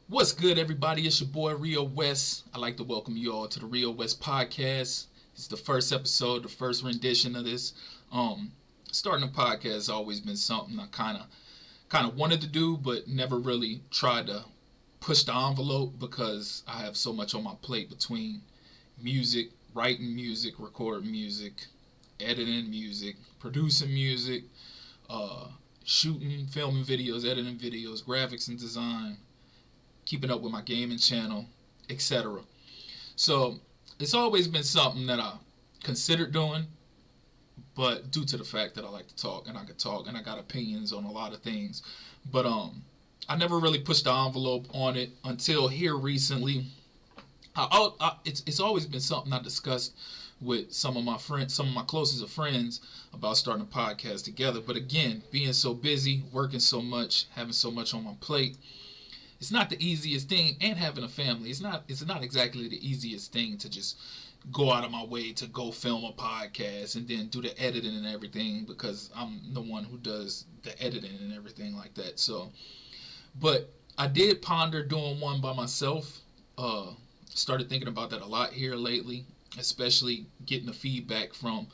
What's good, everybody? It's your boy Rio West. I'd like to welcome you all to the Rio West Podcast. It's the first episode, the first rendition of this. Starting a podcast has always been something I kind of wanted to do, but never really tried to push the envelope because I have so much on my plate between music, writing music, recording music, editing music, producing music, shooting, filming videos, editing videos, graphics and design, keeping up with my gaming channel, etc. So it's always been something that I considered doing, but due to the fact that I like to talk and I could talk and I got opinions on a lot of things, but I never really pushed the envelope on it until here recently. It's always been something I discussed with some of my friends, some of my closest of friends, about starting a podcast together. But again, being so busy, working so much, having so much on my plate, it's not the easiest thing, and having a family, it's not exactly the easiest thing to just go out of my way to go film a podcast and then do the editing and everything, because I'm the one who does the editing and everything like that. So, but I did ponder doing one by myself. Started thinking about that a lot here lately, especially getting the feedback from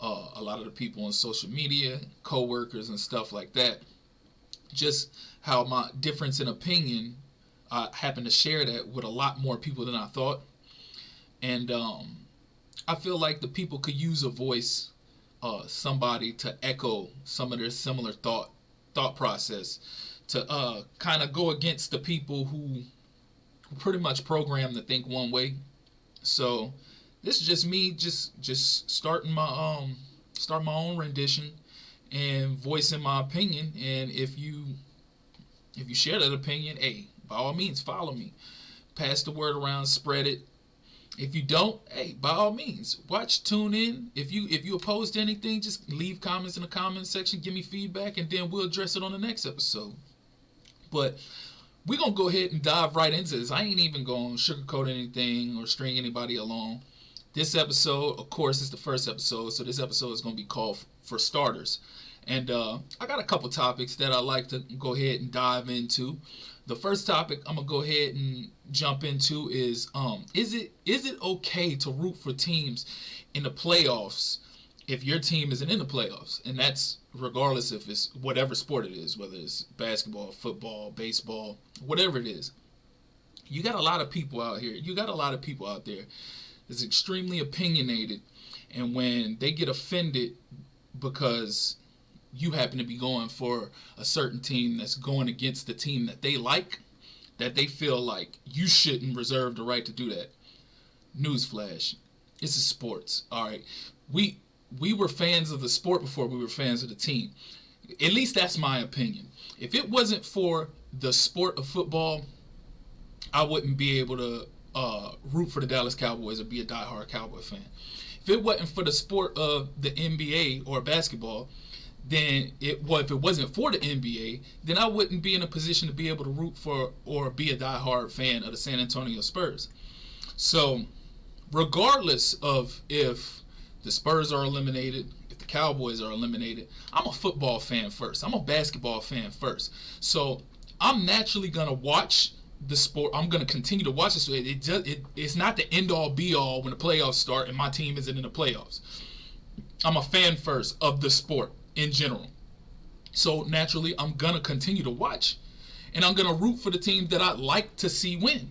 a lot of the people on social media, coworkers and stuff like that. Just how my difference in opinion, I happened to share that with a lot more people than I thought. And I feel like the people could use a voice, somebody to echo some of their similar thought process, to kind of go against the people who pretty much programmed to think one way. So this is just me just starting my own rendition and voicing my opinion. And if you share that opinion, hey, by all means, follow me. Pass the word around, spread it. If you don't, hey, by all means, tune in. If you oppose to anything, just leave comments in the comment section, give me feedback, and then we'll address it on the next episode. But we're going to go ahead and dive right into this. I ain't even going to sugarcoat anything or string anybody along. This episode, of course, is the first episode, so this episode is going to be called For Starters. And I got a couple topics that I like to go ahead and dive into. The first topic I'm going to go ahead and jump into is it okay to root for teams in the playoffs if your team isn't in the playoffs? And that's regardless if it's whatever sport it is, whether it's basketball, football, baseball, whatever it is. You got a lot of people out here. You got a lot of people out there that's extremely opinionated, and when they get offended because you happen to be going for a certain team that's going against the team that they like, that they feel like you shouldn't reserve the right to do that. Newsflash, this is sports, all right? We were fans of the sport before we were fans of the team. At least that's my opinion. If it wasn't for the sport of football, I wouldn't be able to root for the Dallas Cowboys or be a diehard Cowboy fan. If it wasn't for the sport of the NBA or basketball, then if it wasn't for the NBA, then I wouldn't be in a position to be able to root for or be a diehard fan of the San Antonio Spurs. So, regardless of if the Spurs are eliminated, if the Cowboys are eliminated, I'm a football fan first. I'm a basketball fan first. So, I'm naturally going to watch the sport. I'm going to continue to watch this. It's not the end-all, be-all when the playoffs start and my team isn't in the playoffs. I'm a fan first of the sport in general. So naturally, I'm going to continue to watch, and I'm going to root for the team that I like to see win.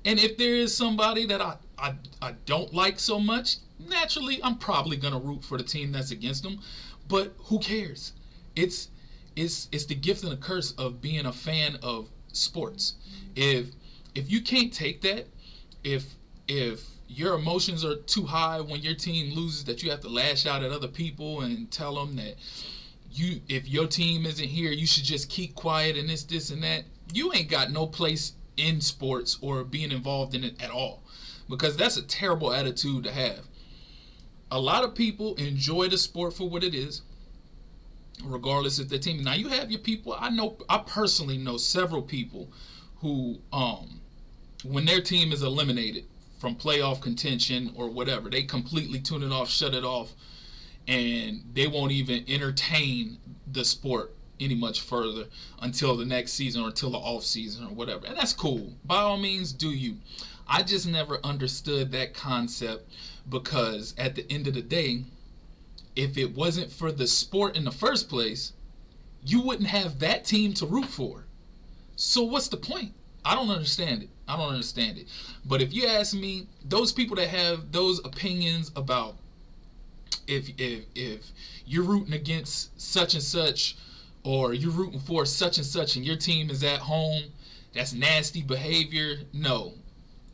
And if there is somebody that I don't like so much, naturally, I'm probably going to root for the team that's against them. But who cares? It's the gift and the curse of being a fan of sports. If you can't take that, if your emotions are too high when your team loses, that you have to lash out at other people and tell them that if your team isn't here, you should just keep quiet and this and that, you ain't got no place in sports or being involved in it at all, because that's a terrible attitude to have. A lot of people enjoy the sport for what it is, regardless of their team. Now you have your people. I personally know several people who, when their team is eliminated from playoff contention or whatever, they completely shut it off, and they won't even entertain the sport any much further until the next season or until the off season or whatever. And that's cool. By all means, do you. I just never understood that concept, because at the end of the day, if it wasn't for the sport in the first place, you wouldn't have that team to root for. So what's the point? I don't understand it. But if you ask me, those people that have those opinions about if you're rooting against such and such, or you're rooting for such and such, and your team is at home, that's nasty behavior. No,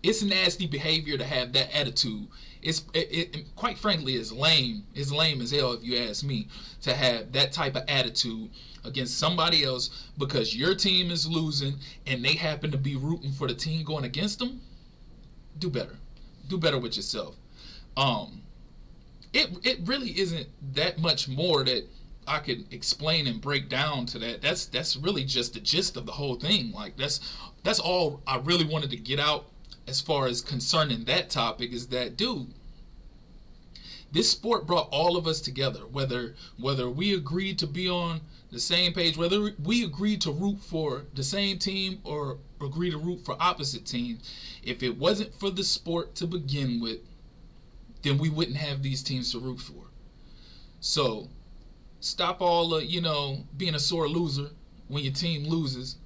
it's nasty behavior to have that attitude. It quite frankly is lame. It's lame as hell, if you ask me, to have that type of attitude against somebody else because your team is losing and they happen to be rooting for the team going against them. Do better. Do better with yourself. It really isn't that much more that I could explain and break down to that. That's really just the gist of the whole thing. Like that's all I really wanted to get out as far as concerning that topic, is that, dude, this sport brought all of us together, whether we agreed to be on the same page, whether we agreed to root for the same team or agree to root for opposite teams. If it wasn't for the sport to begin with, then we wouldn't have these teams to root for. So stop all being a sore loser when your team loses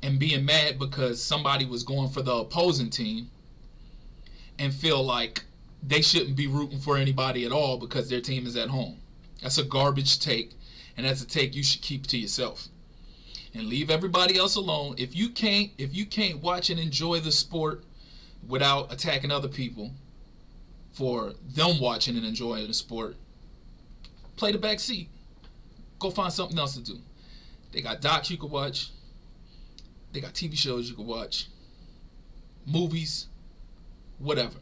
and being mad because somebody was going for the opposing team, and feel like they shouldn't be rooting for anybody at all because their team is at home. That's a garbage take, and that's a take you should keep to yourself. And leave everybody else alone. If you can't watch and enjoy the sport without attacking other people for them watching and enjoying the sport, play the back seat. Go find something else to do. They got docs you can watch. They got TV shows you can watch. Movies. Whatever.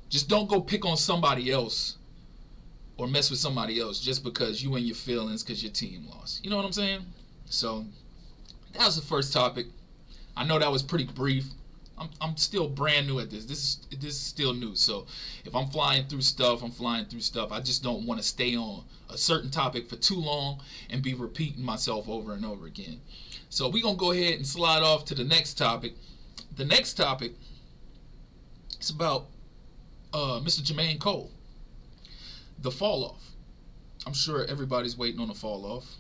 Just don't go pick on somebody else or mess with somebody else just because you in your feelings because your team lost. You know what I'm saying? So that was the first topic. I know that was pretty brief. I'm still brand new at this. This is still new. So if I'm flying through stuff, I just don't want to stay on a certain topic for too long and be repeating myself over and over again. So we're going to go ahead and slide off to the next topic. The next topic is about Mr. J.Cole. The fall off. I'm sure everybody's waiting on the fall off,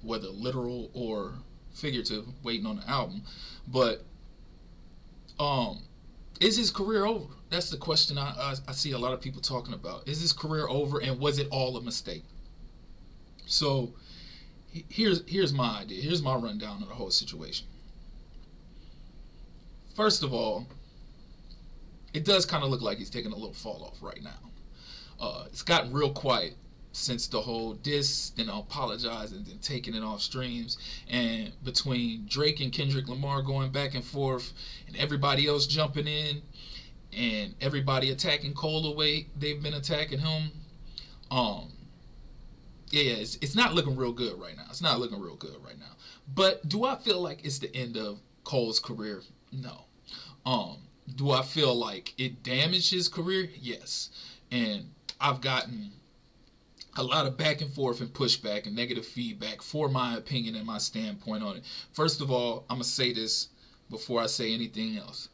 whether literal or figurative, waiting on the album. But is his career over? That's the question I see a lot of people talking about. Is his career over, and was it all a mistake? So here's my idea. Here's my rundown of the whole situation. First of all, it does kind of look like he's taking a little fall off right now. It's gotten real quiet since the whole diss, then apologize, and then taking it off streams, and between Drake and Kendrick Lamar going back and forth, and everybody else jumping in, and everybody attacking Cole the way they've been attacking him. It's not looking real good right now. But do I feel like it's the end of Cole's career? No. Do I feel like it damaged his career? Yes. And I've gotten a lot of back and forth and pushback and negative feedback for my opinion and my standpoint on it. First of all, I'm going to say this before I say anything else.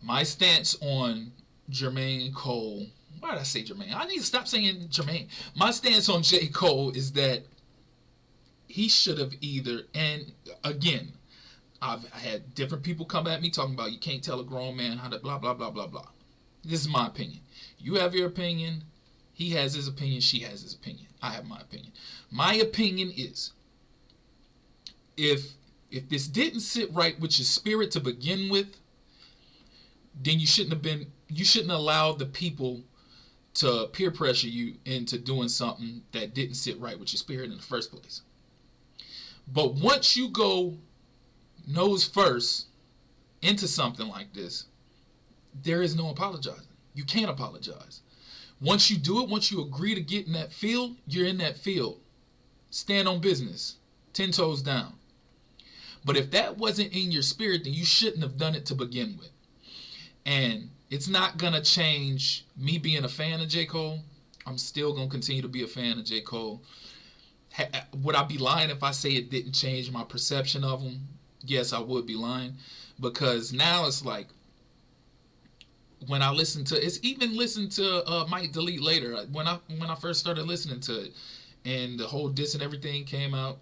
My stance on J.Cole, why did I say Jermaine? I need to stop saying Jermaine. My stance on J. Cole is that he should have either, and again, I've had different people come at me talking about you can't tell a grown man how to blah, blah, blah, blah, blah. This is my opinion. You have your opinion. He has his opinion. She has his opinion. I have my opinion. My opinion is, if this didn't sit right with your spirit to begin with, then you shouldn't allow the people to peer pressure you into doing something that didn't sit right with your spirit in the first place. But once you go nose first into something like this, there is no apologizing. You can't apologize. Once you do it, once you agree to get in that field, you're in that field. Stand on business. 10 toes down. But if that wasn't in your spirit, then you shouldn't have done it to begin with. And it's not going to change me being a fan of J. Cole. I'm still going to continue to be a fan of J. Cole. would I be lying if I say it didn't change my perception of him? Yes, I would be lying, because now it's like, when I listen to, it's even listen to Might Delete Later, when I first started listening to it, and the whole diss and everything came out,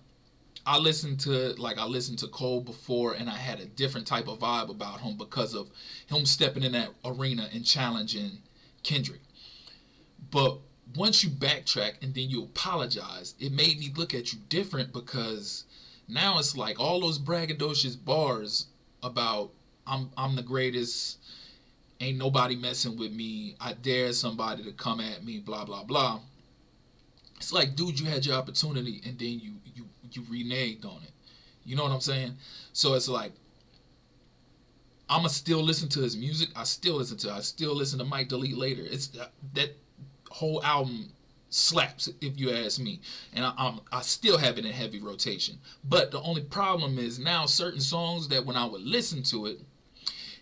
I listened to Cole before, and I had a different type of vibe about him because of him stepping in that arena and challenging Kendrick. But once you backtrack and then you apologize, it made me look at you different, because now it's like all those braggadocious bars about I'm the greatest, ain't nobody messing with me, I dare somebody to come at me, blah blah blah. It's like, dude, you had your opportunity and then you reneged on it. You know what I'm saying? So it's like, I'ma still listen to his music. I still listen to Might Delete Later. It's that whole album slaps, if you ask me, and I still have it in heavy rotation. But the only problem is now certain songs that when I would listen to it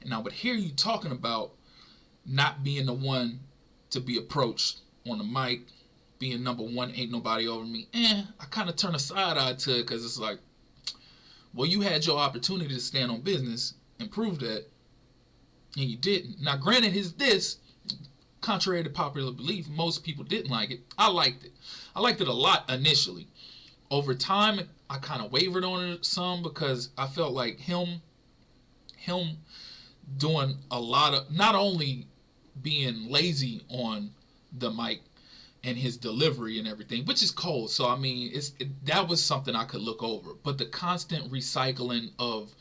and I would hear you talking about not being the one to be approached on the mic, being number one, ain't nobody over me, I kind of turn a side eye to it, because it's like, well, you had your opportunity to stand on business and prove that, and you didn't. Now, granted, his diss, contrary to popular belief, most people didn't like it. I liked it. I liked it a lot initially. Over time, I kind of wavered on it some, because I felt like him doing a lot of, not only being lazy on the mic and his delivery and everything, which is cold. So I mean, that was something I could look over. But the constant recycling of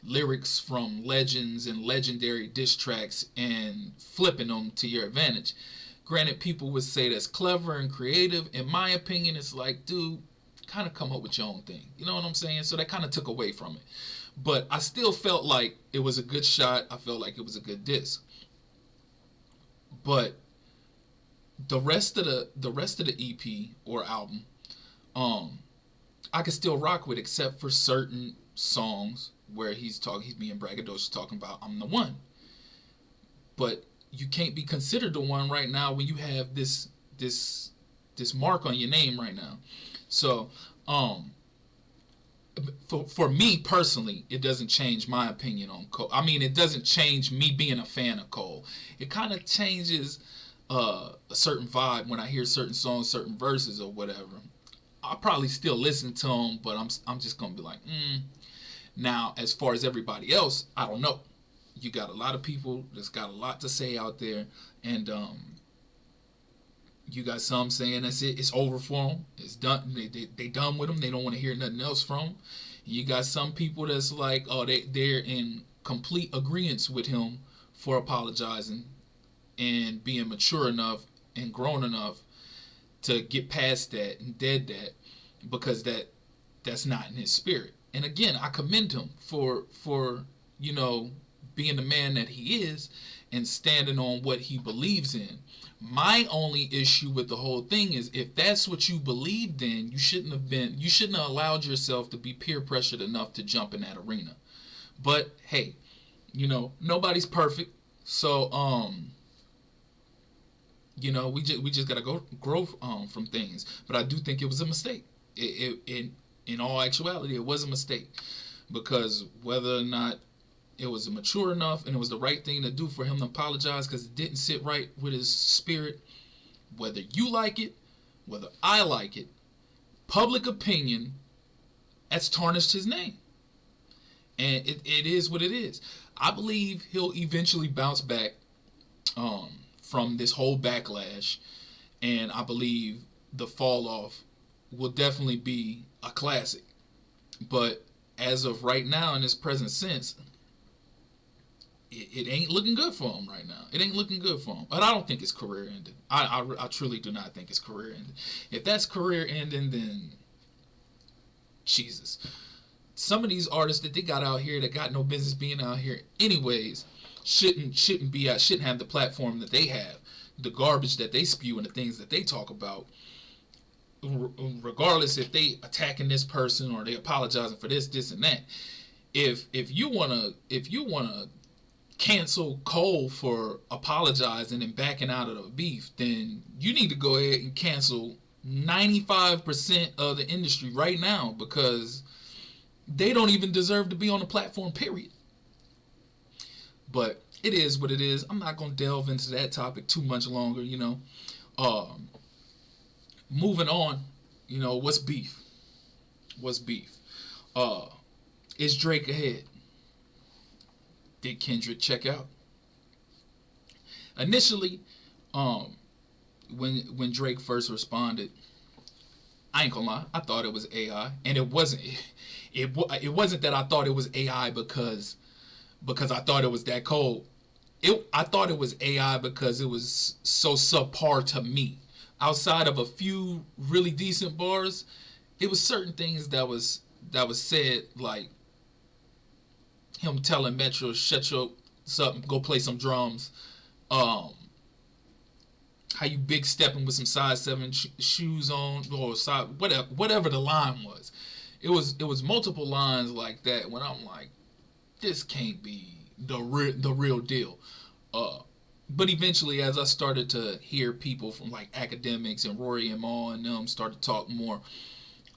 lyrics from legends and legendary diss tracks and flipping them to your advantage. Granted, people would say that's clever and creative. In my opinion, it's like, dude, kind of come up with your own thing. You know what I'm saying? So that kind of took away from it. But I still felt like it was a good shot. I felt like it was a good diss. But the rest of the EP or album, I could still rock with, except for certain songs where he's being braggadocious, talking about I'm the one. But you can't be considered the one right now when you have this mark on your name right now. So, for me personally, it doesn't change my opinion on Cole. I mean, it doesn't change me being a fan of Cole. It kind of changes a certain vibe when I hear certain songs, certain verses or whatever. I'll probably still listen to them, but I'm just gonna be like, Now, as far as everybody else, I don't know. You got a lot of people that's got a lot to say out there, and you got some saying that's it, it's over for them, it's done, they done with them, they don't want to hear nothing else from them. You got some people that's like, oh, they're in complete agreement with him for apologizing and being mature enough and grown enough to get past that and dead that, because that's not in his spirit. And again, I commend him for being the man that he is and standing on what he believes in. My only issue with the whole thing is, if that's what you believed in, you shouldn't have allowed yourself to be peer pressured enough to jump in that arena. But hey, nobody's perfect. So we just gotta grow from things. But I do think it was a mistake. In all actuality, it was a mistake, because whether or not it was mature enough and it was the right thing to do for him to apologize because it didn't sit right with his spirit, whether you like it, whether I like it, public opinion, that's tarnished his name. And it is what it is. I believe he'll eventually bounce back from this whole backlash, and I believe the fall off will definitely be a classic. But as of right now, in this present sense, it ain't looking good for him right now. It ain't looking good for him. But I don't think it's career ending. I truly do not think it's career ending. If that's career ending, then Jesus. Some of these artists that they got out here that got no business being out here anyways shouldn't have the platform that they have. The garbage that they spew and the things that they talk about, regardless if they attacking this person or they apologizing for this and that. If you wanna cancel Cole for apologizing and backing out of the beef, then you need to go ahead and cancel 95% of the industry right now because they don't even deserve to be on the platform, period. But it is what it is. I'm not going to delve into that topic too much longer, Moving on, what's beef? What's beef? Is Drake ahead? Did Kendrick check out? Initially, when Drake first responded, I ain't gonna lie, I thought it was AI, and it wasn't. It wasn't that I thought it was AI because I thought it was that cold. I thought it was AI because it was so subpar to me. Outside of a few really decent bars, it was certain things that was said, like him telling Metro, shut your up, go play some drums. How you big stepping with some size 7 shoes on, or size, whatever the line was. It was multiple lines like that when I'm like, this can't be the real deal. But eventually, as I started to hear people from like academics and Rory and Maul and them start to talk more,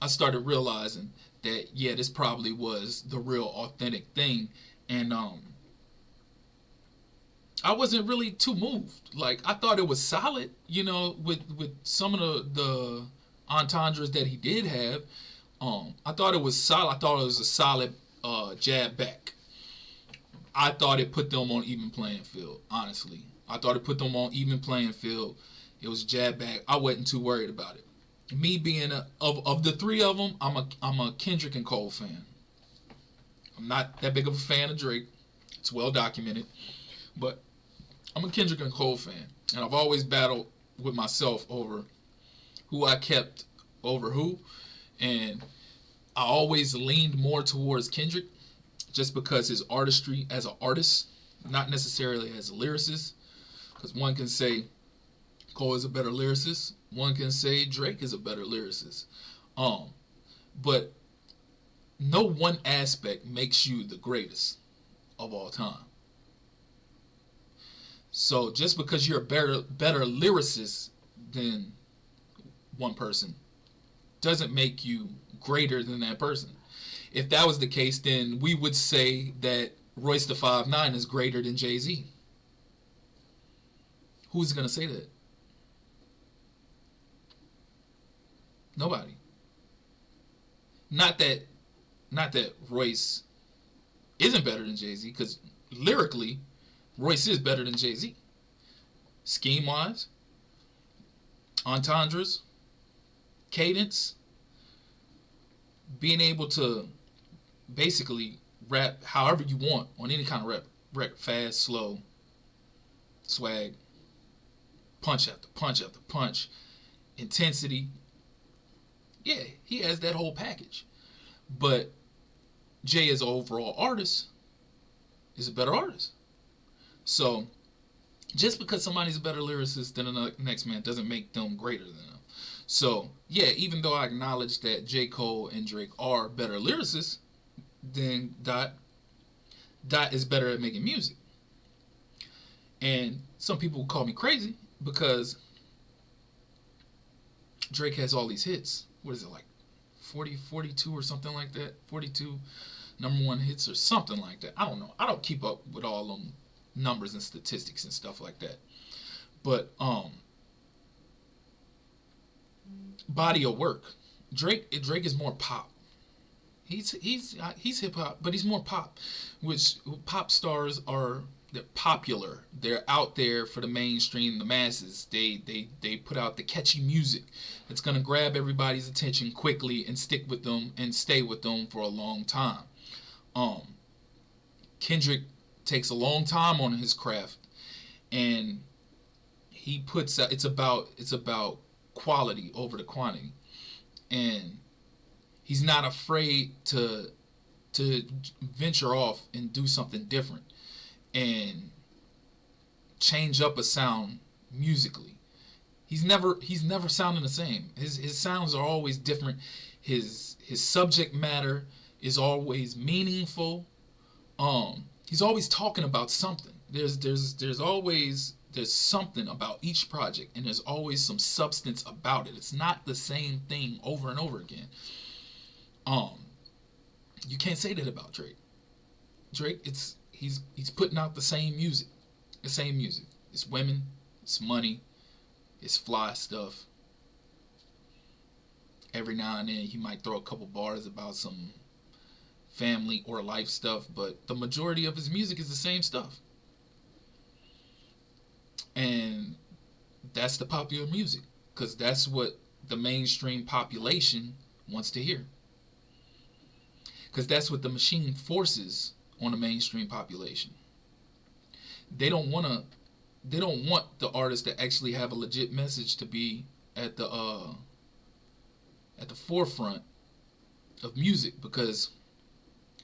I started realizing that, yeah, this probably was the real authentic thing. And I wasn't really too moved. Like, I thought it was solid, with some of the entendres that he did have. I thought it was solid. I thought it was a solid jab back. I thought it put them on even playing field, honestly. I thought it put them on even playing field. It was jab back. I wasn't too worried about it. Me being of the three of them, I'm a Kendrick and Cole fan. I'm not that big of a fan of Drake. It's well documented. But I'm a Kendrick and Cole fan. And I've always battled with myself over who I kept over who. And I always leaned more towards Kendrick just because his artistry as an artist, not necessarily as a lyricist. Because one can say Cole is a better lyricist. One can say Drake is a better lyricist. But no one aspect makes you the greatest of all time. So just because you're a better lyricist than one person doesn't make you greater than that person. If that was the case, then we would say that Royce the 5'9" is greater than Jay-Z. Who's going to say that? Nobody. Not that Royce isn't better than Jay-Z, because lyrically, Royce is better than Jay-Z. Scheme-wise, entendres, cadence, being able to basically rap however you want on any kind of rap, fast, slow, swag, punch after punch after punch, intensity. Yeah, he has that whole package. But Jay, as an overall artist, is a better artist. So, just because somebody's a better lyricist than the next man doesn't make them greater than them. So, yeah, even though I acknowledge that J.Cole and Drake are better lyricists, then Dot is better at making music. And some people call me crazy because Drake has all these hits. What is it, like 42 or something like that? 42 number one hits or something like that. I don't know. I don't keep up with all them numbers and statistics and stuff like that. But body of work. Drake is more pop. He's hip hop, but he's more pop. Which pop stars are, they're popular. They're out there for the mainstream, the masses. They put out the catchy music that's gonna grab everybody's attention quickly and stick with them and stay with them for a long time. Kendrick takes a long time on his craft, and he puts out, it's about quality over the quantity, and he's not afraid to venture off and do something different and change up a sound musically. He's never sounding the same. His sounds are always different. His subject matter is always meaningful. He's always talking about something. There's always There's something about each project, and there's always some substance about it. It's not the same thing over and over again. You can't say that about Drake. Drake, he's putting out the same music. The same music. It's women, it's money, it's fly stuff. Every now and then he might throw a couple bars about some family or life stuff, but the majority of his music is the same stuff. And that's the popular music, because that's what the mainstream population wants to hear. Because that's what the machine forces on the mainstream population. They don't want the artists that actually have a legit message to be at the forefront of music, because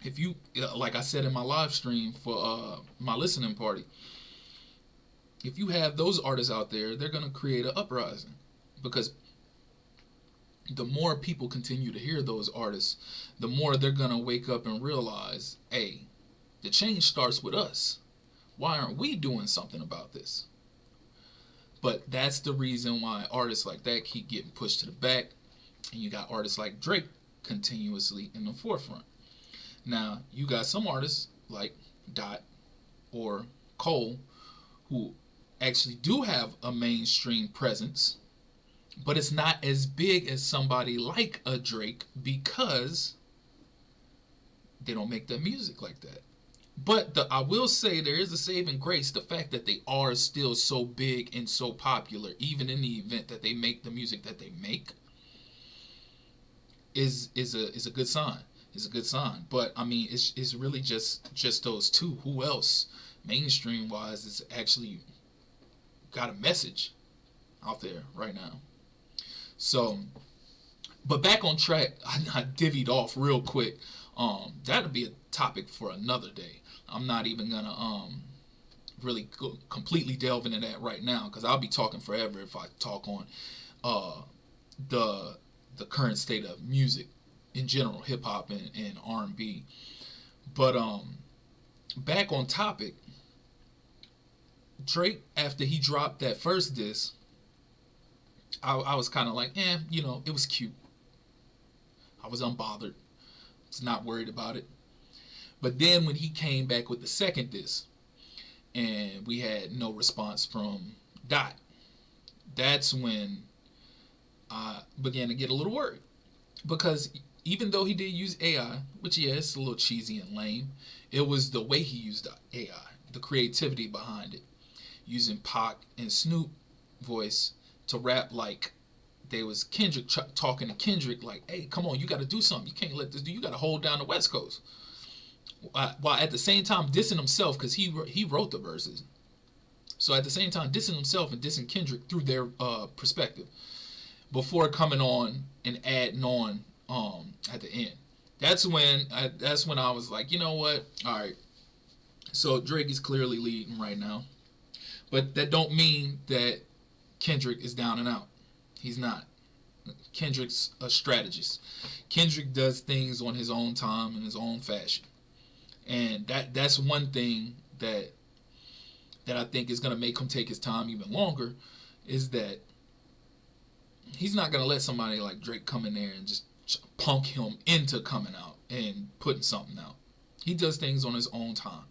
if you, like I said in my live stream for my listening party, if you have those artists out there, they're going to create an uprising, because the more people continue to hear those artists, the more they're going to wake up and realize, hey, the change starts with us. Why aren't we doing something about this? But that's the reason why artists like that keep getting pushed to the back, and you got artists like Drake continuously in the forefront. Now, you got some artists like Dot or Cole who actually do have a mainstream presence, but it's not as big as somebody like a Drake, because they don't make that music like that. But I will say there is a saving grace. The fact that they are still so big and so popular, even in the event that they make the music that they make, is a good sign. It's a good sign. But I mean, it's really just those two. Who else, mainstream wise, is actually got a message out there right now? So, but back on track, I divvied off real quick. That'll be a topic for another day. I'm not even gonna really completely delve into that right now, because I'll be talking forever if I talk on the current state of music in general, hip hop and R&B. But back on topic, Drake, after he dropped that first diss, I was kind of like, it was cute. I was unbothered. I was not worried about it. But then when he came back with the second diss, and we had no response from Dot, that's when I began to get a little worried. Because even though he did use AI, which, yeah, it's a little cheesy and lame, it was the way he used AI, the creativity behind it. Using Pac and Snoop voice to rap like they was Kendrick talking to Kendrick, like, hey, come on, you got to do something. You can't let this do. You got to hold down the West Coast. While at the same time dissing himself, because he wrote the verses. So at the same time dissing himself and dissing Kendrick through their perspective, before coming on and adding on at the end. That's when I was like, you know what? All right. So Drake is clearly leading right now, but that don't mean that Kendrick is down and out. He's not. Kendrick's a strategist. Kendrick does things on his own time in his own fashion. And that's one thing that I think is going to make him take his time even longer, is that he's not going to let somebody like Drake come in there and just punk him into coming out and putting something out. He does things on his own time.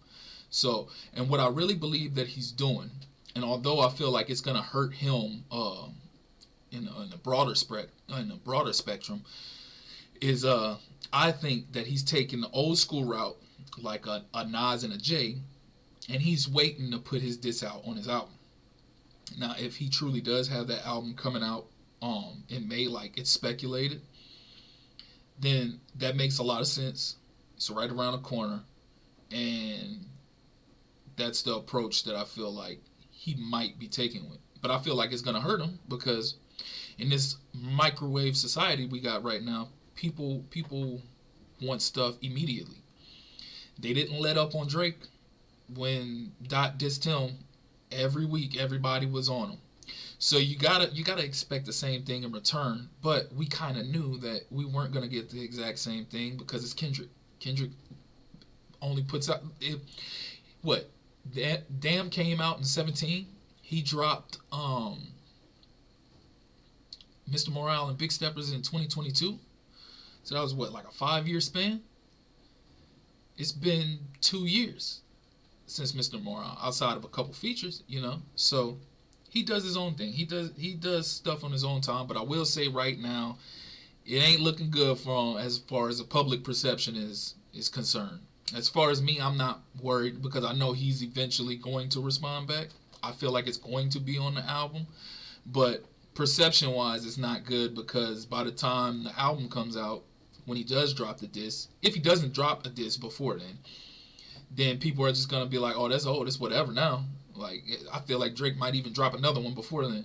So, and what I really believe that he's doing, and although I feel like it's going to hurt him in the broader spectrum, is I think that he's taking the old school route, like a Nas and a Jay, and he's waiting to put his diss out on his album. Now, if he truly does have that album coming out in May, like it's speculated, then that makes a lot of sense. It's right around the corner, and that's the approach that I feel like he might be taking with. But I feel like it's going to hurt him, because in this microwave society we got right now, people want stuff immediately. They didn't let up on Drake when Dot dissed him. Every week, everybody was on him. So you gotta expect the same thing in return. But we kind of knew that we weren't gonna get the exact same thing, because it's Kendrick. Kendrick only puts out Damn came out in 2017. He dropped Mr. Morale and Big Steppers in 2022. So that was what, like a 5-year span? It's been 2 years since Mr. Morale, outside of a couple features, you know. So he does his own thing. He does stuff on his own time. But I will say right now, it ain't looking good for him as far as the public perception is concerned. As far as me, I'm not worried because I know he's eventually going to respond back. I feel like it's going to be on the album. But perception-wise, it's not good because by the time the album comes out, when he does drop the disc, if he doesn't drop a disc before then people are just going to be like, oh, that's old, it's whatever now. Like, I feel like Drake might even drop another one before then.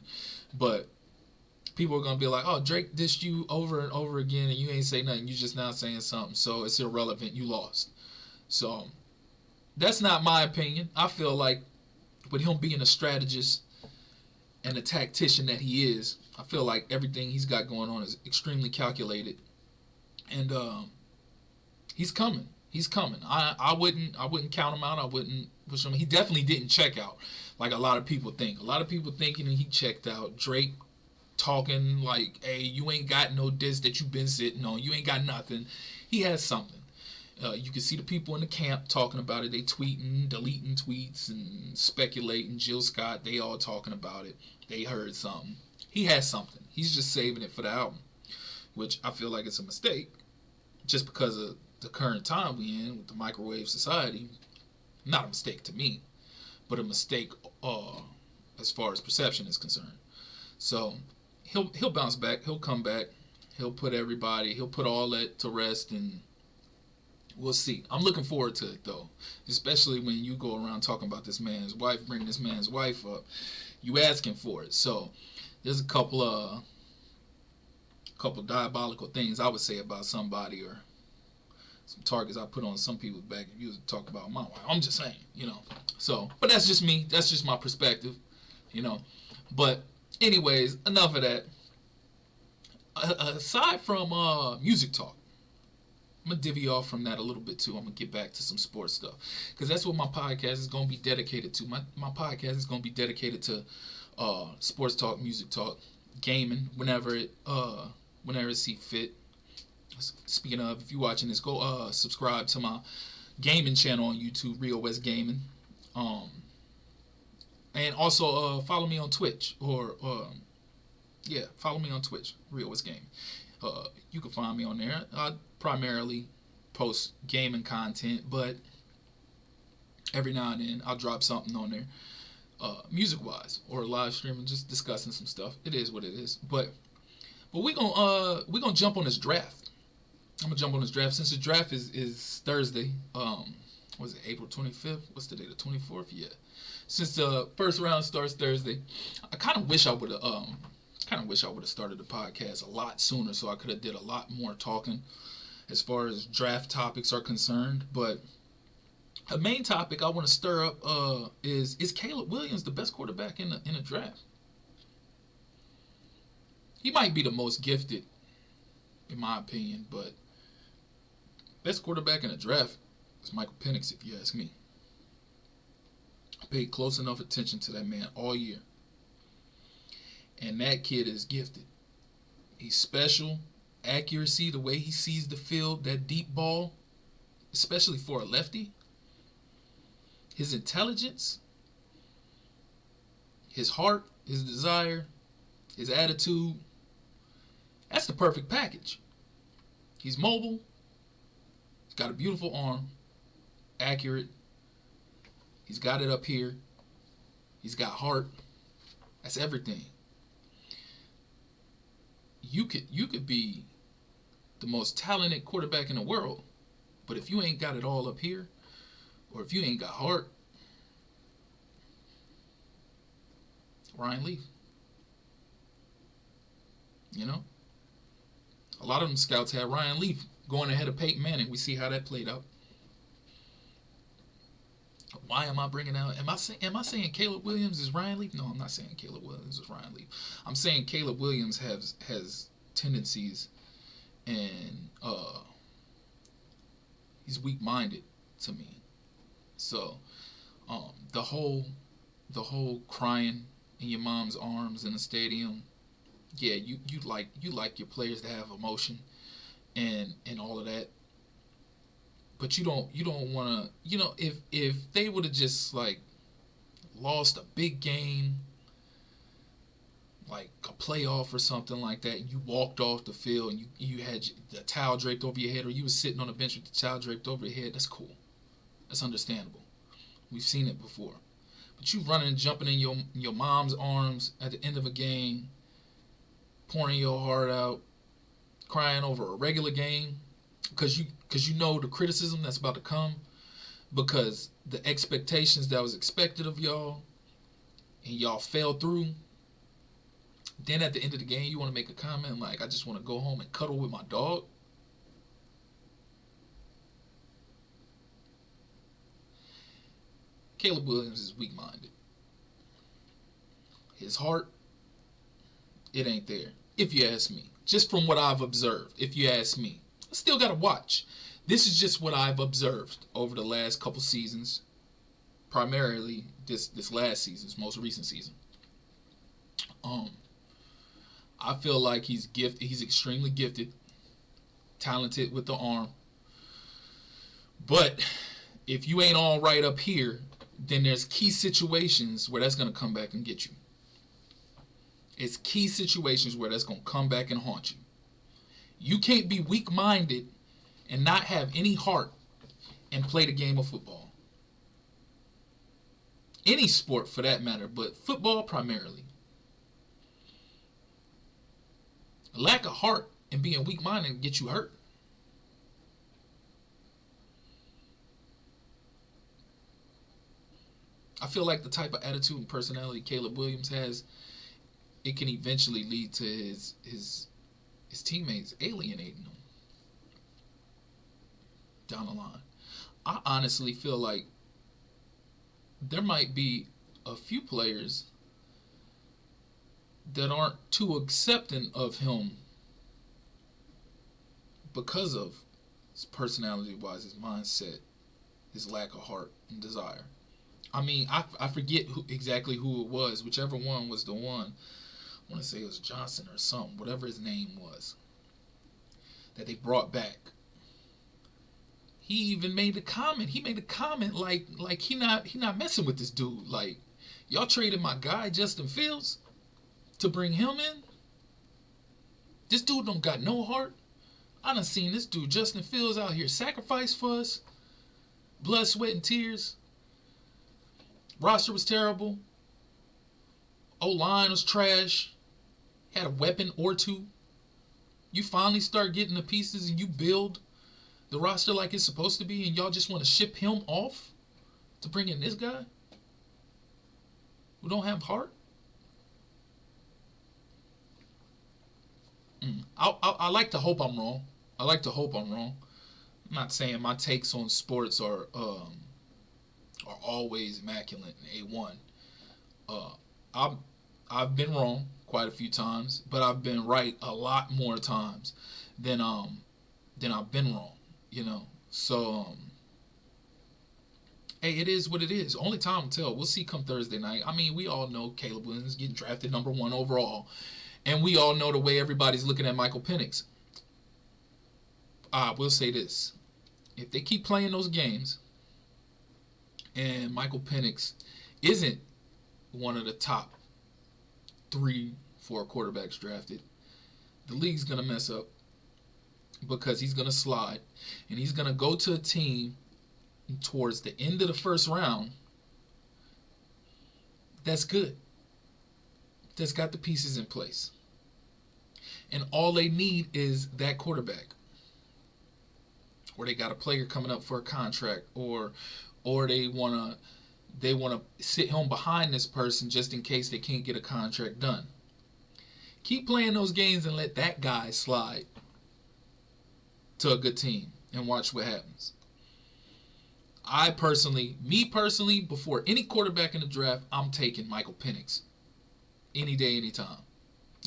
But people are going to be like, oh, Drake dissed you over and over again and you ain't say nothing. You just now saying something. So it's irrelevant. You lost. So that's not my opinion. I feel like with him being a strategist and a tactician that he is, I feel like everything he's got going on is extremely calculated. And he's coming. He's coming. I wouldn't count him out. I wouldn't push him. He definitely didn't check out like a lot of people think. A lot of people thinking he checked out. Drake talking like, hey, you ain't got no disc that you've been sitting on. You ain't got nothing. He has something. You can see the people in the camp talking about it. They tweeting, deleting tweets, and speculating. Jill Scott, they all talking about it. They heard something. He has something. He's just saving it for the album, which I feel like it's a mistake just because of the current time we in with the microwave society. Not a mistake to me, but a mistake as far as perception is concerned. So he'll bounce back. He'll come back. He'll put all that to rest, and we'll see. I'm looking forward to it, though, especially when you go around talking about this man's wife, bringing this man's wife up. You asking for it. So there's a couple diabolical things I would say about somebody, or some targets I put on some people's back if you was to talk about my wife. I'm just saying, you know. So, but that's just me. That's just my perspective, you know. But anyways, enough of that. Aside from music talk, I'm going to divvy off from that a little bit too. I'm going to get back to some sports stuff because that's what my podcast is going to be dedicated to. My podcast is going to be dedicated to sports talk, music talk, gaming, whenever it see fit. Speaking of, if you're watching this, go subscribe to my gaming channel on YouTube, Rio West Gaming. And also follow me on Twitch, or follow me on Twitch, Rio West Gaming. You can find me on there. I primarily post gaming content, but every now and then I'll drop something on there, music-wise, or live streaming, just discussing some stuff. It is what it is. But we're gonna jump on this draft. I'm gonna jump on this draft since the draft is Thursday. Was it April 25th? What's today? The 24th? Yeah. Since the first round starts Thursday, I kind of wish I would have started the podcast a lot sooner, so I could have did a lot more talking as far as draft topics are concerned. But a main topic I want to stir up is Caleb Williams the best quarterback in a draft? He might be the most gifted, in my opinion, but best quarterback in a draft is Michael Penix, if you ask me. I paid close enough attention to that man all year. And that kid is gifted. He's special. Accuracy, the way he sees the field, that deep ball, especially for a lefty. His intelligence, his heart, his desire, his attitude. That's the perfect package. He's mobile. He's got a beautiful arm. Accurate. He's got it up here. He's got heart. That's everything. You could be the most talented quarterback in the world, but if you ain't got it all up here, or if you ain't got heart, Ryan Leaf. You know? A lot of them scouts had Ryan Leaf going ahead of Peyton Manning. We see how that played out. Why am I bringing out? Am I saying Caleb Williams is Ryan Leaf? No, I'm not saying Caleb Williams is Ryan Leaf. I'm saying Caleb Williams has tendencies, and he's weak-minded to me. So the whole the whole crying in your mom's arms in the stadium. Yeah, you like your players to have emotion and all of that. But you don't want to, if they would have just like lost a big game, like a playoff or something like that, and you walked off the field and you had the towel draped over your head, or you was sitting on the bench with the towel draped over your head, that's cool. That's understandable. We've seen it before. But you running and jumping in your mom's arms at the end of a game, pouring your heart out, crying over a regular game, because you know the criticism that's about to come, because the expectations that was expected of y'all, and y'all fell through. Then at the end of the game, you want to make a comment like, I just want to go home and cuddle with my dog. Caleb Williams is weak-minded. His heart, it ain't there, if you ask me. Just from what I've observed, if you ask me. I still got to watch. This is just what I've observed over the last couple seasons. Primarily this last season, this most recent season. I feel like he's gifted. He's extremely gifted, talented with the arm. But if you ain't all right up here, then there's key situations where that's going to come back and get you. It's key situations where that's going to come back and haunt you. You can't be weak-minded and not have any heart and play the game of football. Any sport for that matter, but football primarily. A lack of heart and being weak-minded can get you hurt. I feel like the type of attitude and personality Caleb Williams has, it can eventually lead to his teammates alienating him down the line. I honestly feel like there might be a few players that aren't too accepting of him because of his personality-wise, his mindset, his lack of heart and desire. I mean, I forget exactly who it was. Whichever one was the one. I want to say it was Johnson or something, whatever his name was, that they brought back. He even made a comment. He made a comment like he not messing with this dude. Like, y'all traded my guy Justin Fields to bring him in? This dude don't got no heart. I done seen this dude Justin Fields out here sacrifice for us. Blood, sweat, and tears. Roster was terrible. O-line was trash. Had a weapon or two. You finally start getting the pieces and you build the roster like it's supposed to be, and y'all just want to ship him off to bring in this guy who don't have heart? I like to hope I'm wrong. I'm not saying my takes on sports are always immaculate and A1. I've been wrong quite a few times, but I've been right a lot more times than I've been wrong. So hey, it is what it is. Only time will tell. We'll see come Thursday night. I mean, we all know Caleb Williams getting drafted number 1 overall, and we all know the way everybody's looking at Michael Penix. I will say this: if they keep playing those games, and Michael Penix isn't one of the top 3-4 quarterbacks drafted, the league's gonna mess up, because he's going to slide, and he's going to go to a team towards the end of the first round that's good, that's got the pieces in place. And all they need is that quarterback. Or they got a player coming up for a contract, or they want to sit home behind this person just in case they can't get a contract done. Keep playing those games and let that guy slide to a good team and watch what happens. Me personally, before any quarterback in the draft, I'm taking Michael Penix. Any day, any time.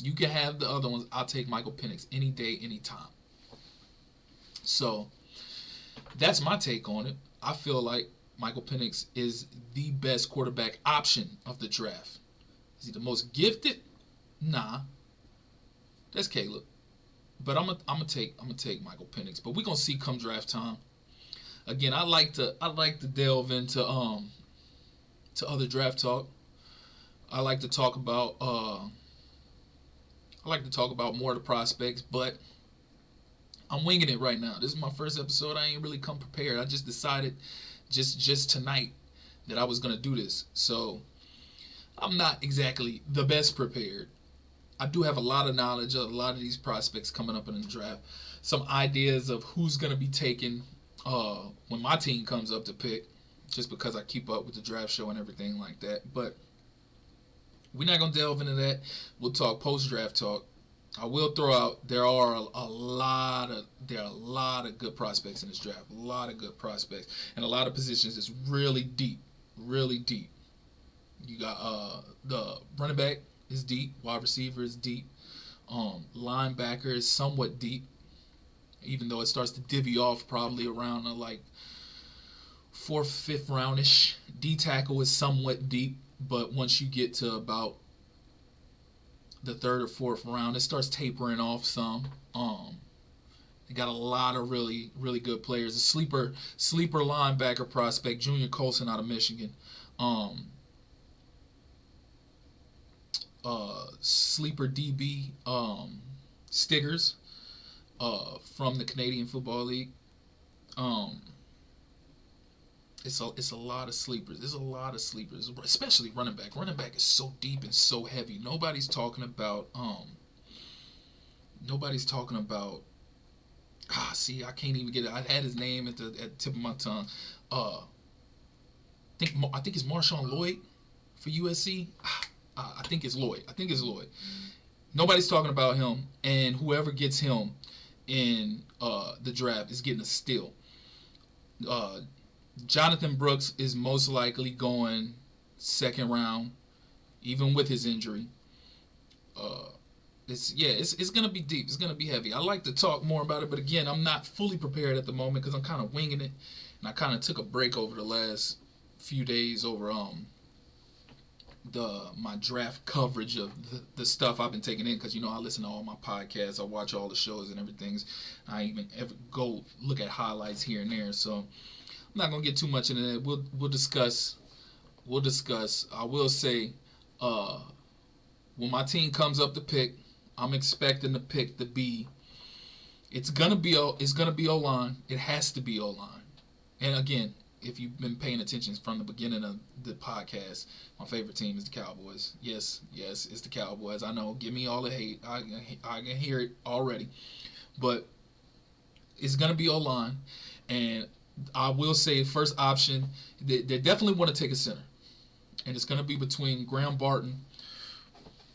You can have the other ones. I'll take Michael Penix any day, any time. So, that's my take on it. I feel like Michael Penix is the best quarterback option of the draft. Is he the most gifted? Nah. That's Caleb. But I'm gonna take Michael Penix. But we're gonna see come draft time. Again, I like to delve into to other draft talk. I like to talk about more of the prospects, but I'm winging it right now. This is my first episode. I ain't really come prepared. I just decided just tonight that I was gonna do this. So I'm not exactly the best prepared. I do have a lot of knowledge of a lot of these prospects coming up in the draft. Some ideas of who's gonna be taken when my team comes up to pick, just because I keep up with the draft show and everything like that. But we're not gonna delve into that. We'll talk post-draft talk. I will throw out there are a lot of good prospects in this draft. A lot of good prospects and a lot of positions that's really deep, really deep. You got the running back is deep, wide receiver is deep, linebacker is somewhat deep, even though it starts to divvy off probably around the like 4th, 5th roundish. D tackle is somewhat deep, but once you get to about the 3rd or 4th round, it starts tapering off some. They got a lot of really, really good players. A sleeper linebacker prospect, Junior Colson out of Michigan. Sleeper DB, Stiggers, from the Canadian Football League. It's a lot of sleepers. There's a lot of sleepers, especially running back. Running back is so deep and so heavy. Nobody's talking about. I can't even get it. I had his name at the tip of my tongue. I think it's Marshawn Lloyd for USC. I think it's Lloyd. Nobody's talking about him, and whoever gets him in the draft is getting a steal. Jonathan Brooks is most likely going 2nd round, even with his injury. It's gonna be deep. It's gonna be heavy. I like to talk more about it, but again, I'm not fully prepared at the moment because I'm kind of winging it, and I kind of took a break over the last few days over my draft coverage of the stuff I've been taking in, because I listen to all my podcasts, I watch all the shows and everything. I even ever go look at highlights here and there. So I'm not gonna get too much into that. We'll discuss. I will say, when my team comes up to pick, I'm expecting the pick to be. It's gonna be O-line. It has to be O-line. And again, if you've been paying attention from the beginning of the podcast, my favorite team is the Cowboys. Yes, it's the Cowboys. I know. Give me all the hate. I can hear it already. But it's going to be O-line. And I will say, first option, they definitely want to take a center. And it's going to be between Graham Barton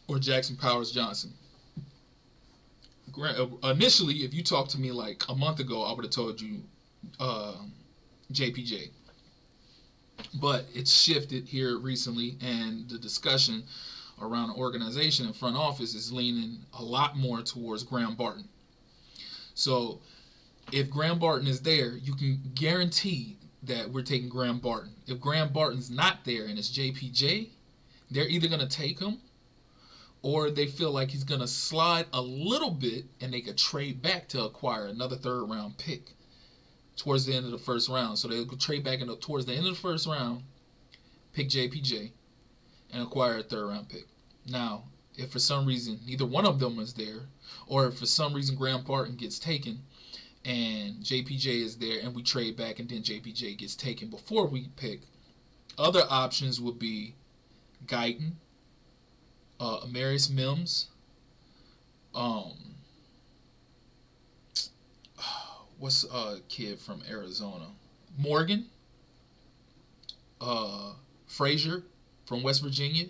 or Jackson Powers Johnson. Initially, if you talked to me like a month ago, I would have told you JPJ. But it's shifted here recently, and the discussion around the organization and front office is leaning a lot more towards Graham Barton. So if Graham Barton is there, you can guarantee that we're taking Graham Barton. If Graham Barton's not there and it's JPJ, they're either going to take him or they feel like he's going to slide a little bit and they could trade back to acquire another 3rd round pick towards the end of the 1st round. So they'll trade back towards the end of the 1st round, pick JPJ, and acquire a 3rd round pick. Now, if for some reason neither one of them is there, or if for some reason Graham Barton gets taken and JPJ is there and we trade back and then JPJ gets taken before we pick, other options would be Guyton, Amarius Mims, what's a kid from Arizona? Morgan, Frazier from West Virginia.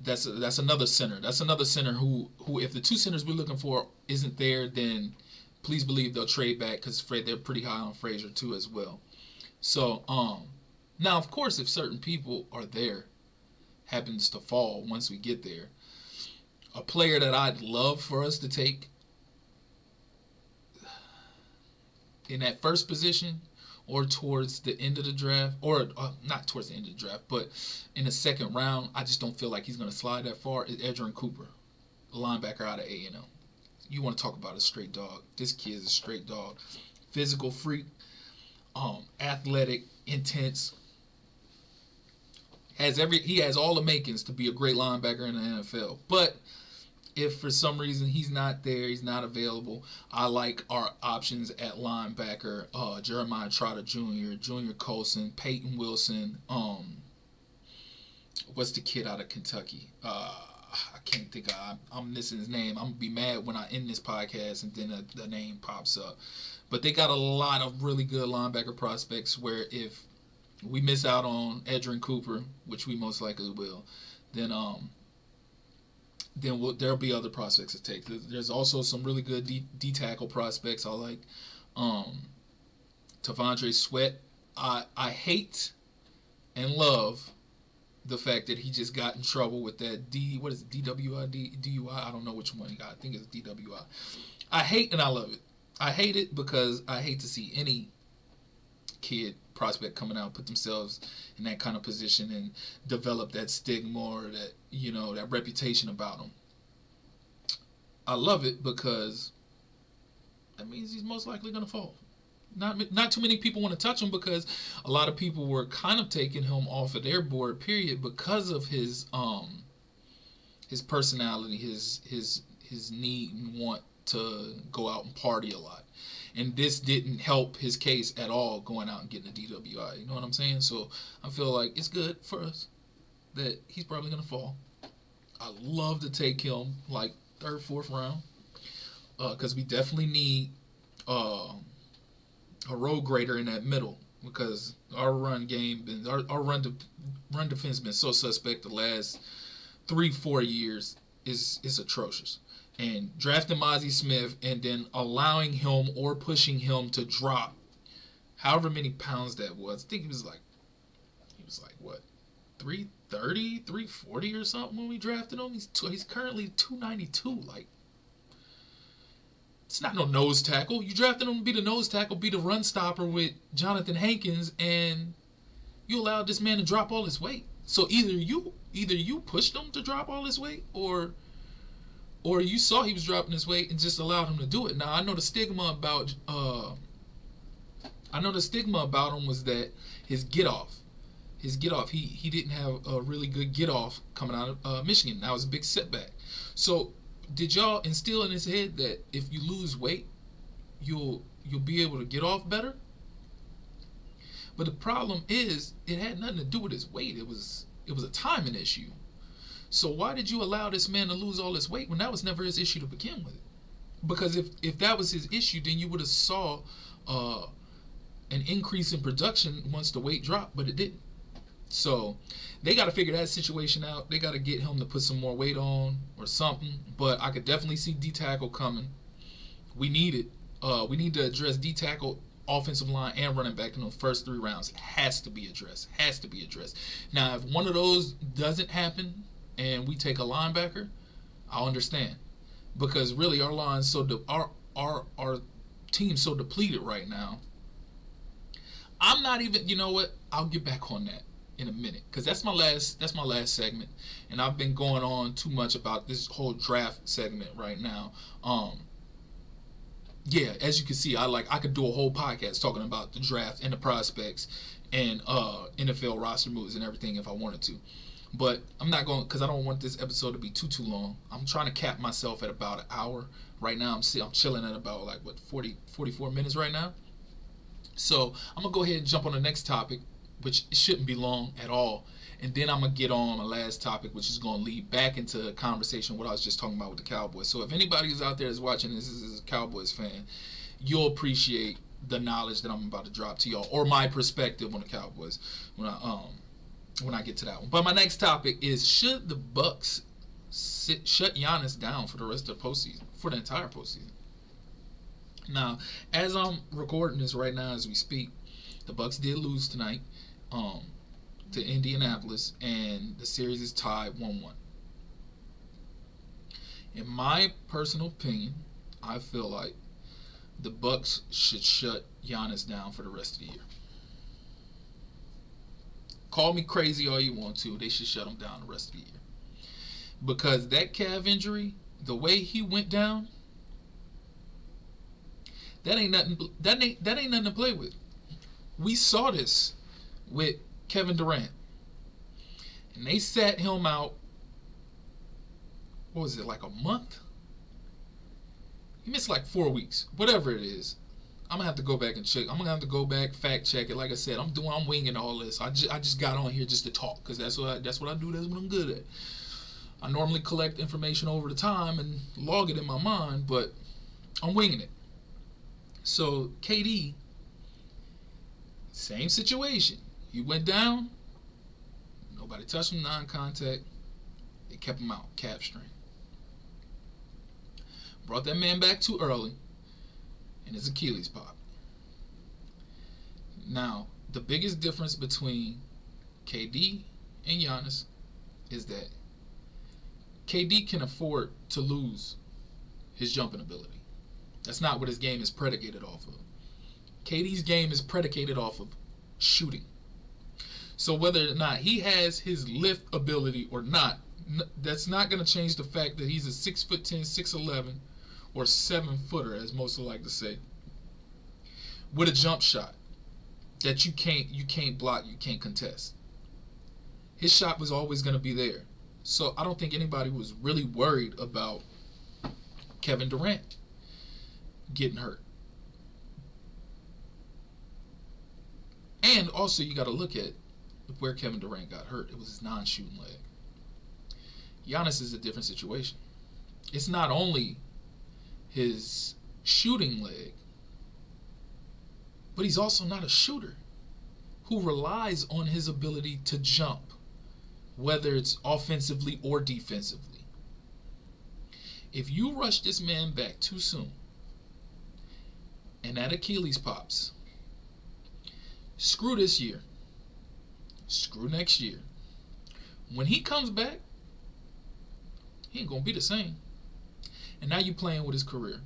That's another center. That's another center who if the 2 centers we're looking for isn't there, then please believe they'll trade back because they're pretty high on Frazier too as well. So now of course if certain people are there, happens to fall once we get there, a player that I'd love for us to take in that first position or towards the end of the draft, or not towards the end of the draft, but in the second round, I just don't feel like he's going to slide that far, is Edgerrin Cooper, linebacker out of A&M. You want to talk about a straight dog. This kid is a straight dog. Physical freak, athletic, intense. He has all the makings to be a great linebacker in the NFL. But if for some reason he's not there, he's not available, I like our options at linebacker. Jeremiah Trotter Jr., Junior Colson, Peyton Wilson. What's the kid out of Kentucky? I can't think of. I'm missing his name. I'm gonna be mad when I end this podcast and then the name pops up. But they got a lot of really good linebacker prospects. Where if we miss out on Edgerrin Cooper, which we most likely will, then there'll be other prospects to take. There's also some really good D tackle prospects. I like T'Vondre Sweat. I hate and love the fact that he just got in trouble with that DWI. I don't know which one he got. I think it's DWI. I hate and I love it. I hate it because I hate to see any kid prospect coming out, put themselves in that kind of position and develop that stigma or that, that reputation about them. I love it because that means he's most likely going to fall. Not too many people want to touch him because a lot of people were kind of taking him off of their board, period, because of his personality, his need and want to go out and party a lot. And this didn't help his case at all, going out and getting a DWI. You know what I'm saying? So I feel like it's good for us that he's probably going to fall. I love to take him like 3rd, 4th round because we definitely need a road grader in that middle because our run game, our run defense has been so suspect the last 3-4 years is atrocious. And drafting Mozzie Smith and then allowing him or pushing him to drop however many pounds that was. I think he was like what, 330, 340 or something when we drafted him. He's currently 292. Like, it's not no nose tackle. You drafted him to be the nose tackle, be the run stopper with Jonathan Hankins, and you allowed this man to drop all his weight. So either you pushed him to drop all his weight, or you saw he was dropping his weight and just allowed him to do it. Now I know the stigma about him was that his get off. He didn't have a really good get off coming out of Michigan. That was a big setback. So did y'all instill in his head that if you lose weight, you'll be able to get off better? But the problem is it had nothing to do with his weight. It was a timing issue. So why did you allow this man to lose all this weight when that was never his issue to begin with? Because if that was his issue, then you would have saw an increase in production once the weight dropped, but it didn't. So they got to figure that situation out. They got to get him to put some more weight on or something. But I could definitely see D-tackle coming. We need it. We need to address D-tackle, offensive line, and running back in the first 3 rounds. It has to be addressed. Now, if one of those doesn't happen, and we take a linebacker, I'll understand, because really our line's our team's so depleted right now. I'm not even. You know what? I'll get back on that in a minute because that's my last segment, and I've been going on too much about this whole draft segment right now. Yeah, as you can see, I could do a whole podcast talking about the draft and the prospects and NFL roster moves and everything if I wanted to. But I'm not going because I don't want this episode to be too long. I'm trying to cap myself at about an hour. Right now, I'm chilling at about 44 minutes right now. So I'm going to go ahead and jump on the next topic, which shouldn't be long at all. And then I'm going to get on my last topic, which is going to lead back into a conversation what I was just talking about with the Cowboys. So if anybody is out there that's watching this is a Cowboys fan, you'll appreciate the knowledge that I'm about to drop to y'all or my perspective on the Cowboys when I get to that one. But my next topic is, should the Bucks shut Giannis down for the rest of the postseason, for the entire postseason? Now, as I'm recording this right now as we speak, the Bucks did lose tonight to Indianapolis, and the series is tied 1-1. In my personal opinion, I feel like the Bucks should shut Giannis down for the rest of the year. Call me crazy all you want to. They should shut him down the rest of the year. Because that calf injury, the way he went down, that ain't nothing to play with. We saw this with Kevin Durant. And they sat him out, what was it, like a month? He missed like 4 weeks. Whatever it is. I'm going to have to go back and check. I'm going to have to go back, fact check it. Like I said, I'm winging all this. I just got on here just to talk because that's what I do. That's what I'm good at. I normally collect information over the time and log it in my mind, but I'm winging it. So KD, same situation. He went down. Nobody touched him, non-contact. They kept him out, calf strain. Brought that man back too early, and his Achilles popped. Now, the biggest difference between KD and Giannis is that KD can afford to lose his jumping ability. That's not what his game is predicated off of. KD's game is predicated off of shooting. So whether or not he has his lift ability or not, that's not going to change the fact that he's a 6'10", 6'11", or 7-footer, as most like to say, with a jump shot that you can't block, you can't contest. His shot was always going to be there. So I don't think anybody was really worried about Kevin Durant getting hurt. And also you got to look at where Kevin Durant got hurt. It was his non-shooting leg. Giannis is a different situation. It's not only his shooting leg, but he's also not a shooter who relies on his ability to jump, whether it's offensively or defensively. If you rush this man back too soon and that Achilles pops, screw this year, screw next year. When he comes back, he ain't gonna be the same. And now you're playing with his career.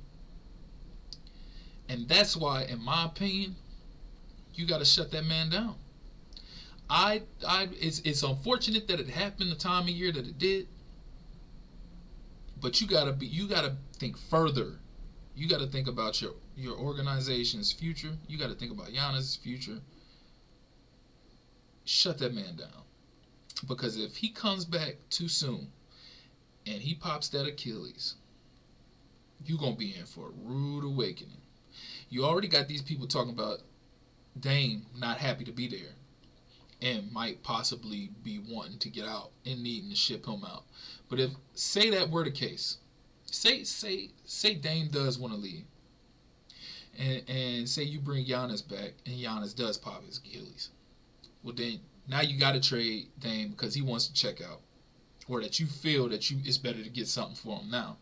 And that's why, in my opinion, you got to shut that man down. It's unfortunate that it happened the time of year that it did. But you gotta think further. You gotta think about your organization's future. You gotta think about Giannis' future. Shut that man down. Because if he comes back too soon and he pops that Achilles, you're going to be in for a rude awakening. You already got these people talking about Dame not happy to be there and might possibly be wanting to get out and needing to ship him out. But if, say that were the case, say Dame does want to leave, and say you bring Giannis back and Giannis does pop his Achilles, well then now you got to trade Dame because he wants to check out, or that you feel that it's better to get something for him now.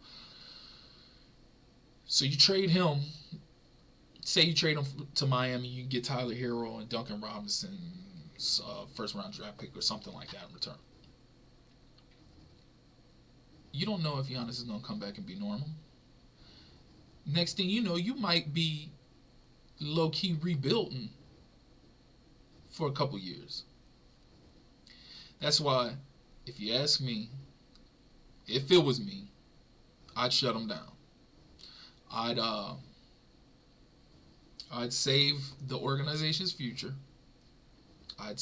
So you trade him. Say you trade him to Miami, you get Tyler Hero and Duncan Robinson's first round draft pick or something like that in return. You don't know if Giannis is going to come back and be normal. Next thing you know, you might be low-key rebuilding for a couple years. That's why, if you ask me, if it was me, I'd shut him down. I'd save the organization's future. I'd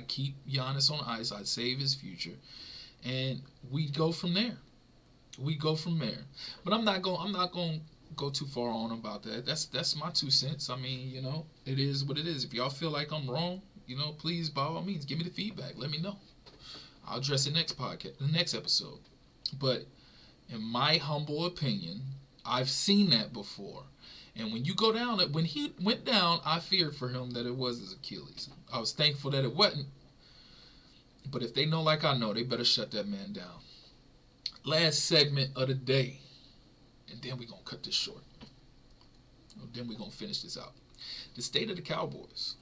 keep Giannis on ice. I'd save his future, and we'd go from there. But I'm not going to go too far on about that. That's my 2 cents. I mean, it is what it is. If y'all feel like I'm wrong, please, by all means, give me the feedback. Let me know. I'll address it the next episode. But in my humble opinion, I've seen that before. And when you go down, when he went down, I feared for him that it was his Achilles. I was thankful that it wasn't. But if they know like I know, they better shut that man down. Last segment of the day. And then we're going to cut this short. Then we're going to finish this out. The state of the Cowboys.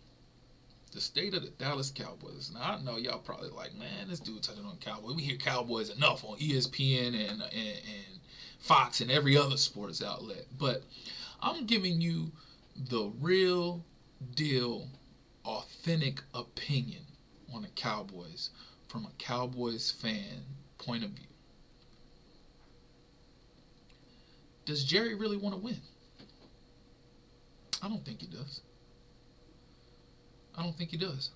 The state of the Dallas Cowboys. Now, I know y'all probably like, man, this dude touching on Cowboys. We hear Cowboys enough on ESPN and Fox and every other sports outlet. But I'm giving you the real deal, authentic opinion on the Cowboys from a Cowboys fan point of view. Does Jerry really want to win? I don't think he does. I don't think he does.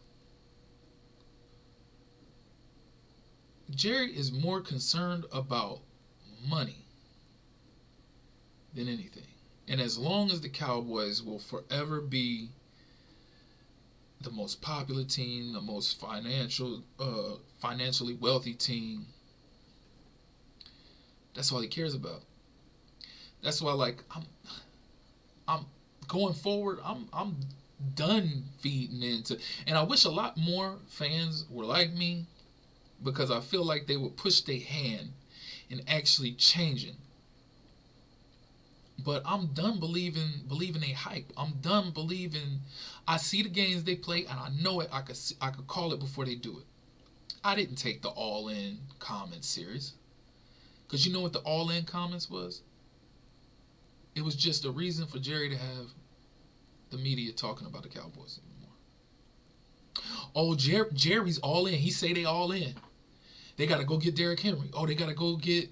Jerry is more concerned about money than anything. And as long as the Cowboys will forever be the most popular team, the most financially wealthy team, that's all he cares about. That's why, like, I'm going forward. I'm done feeding into, and I wish a lot more fans were like me, because I feel like they would push their hand in actually changing. But I'm done believing they hype. I'm done believing. I see the games they play, and I know it. I could call it before they do it. I didn't take the all-in comments serious, because you know what the all-in comments was? It was just a reason for Jerry to have the media talking about the Cowboys anymore. Oh, Jerry's all in. He say they all in. They got to go get Derrick Henry. Oh, they got to go get,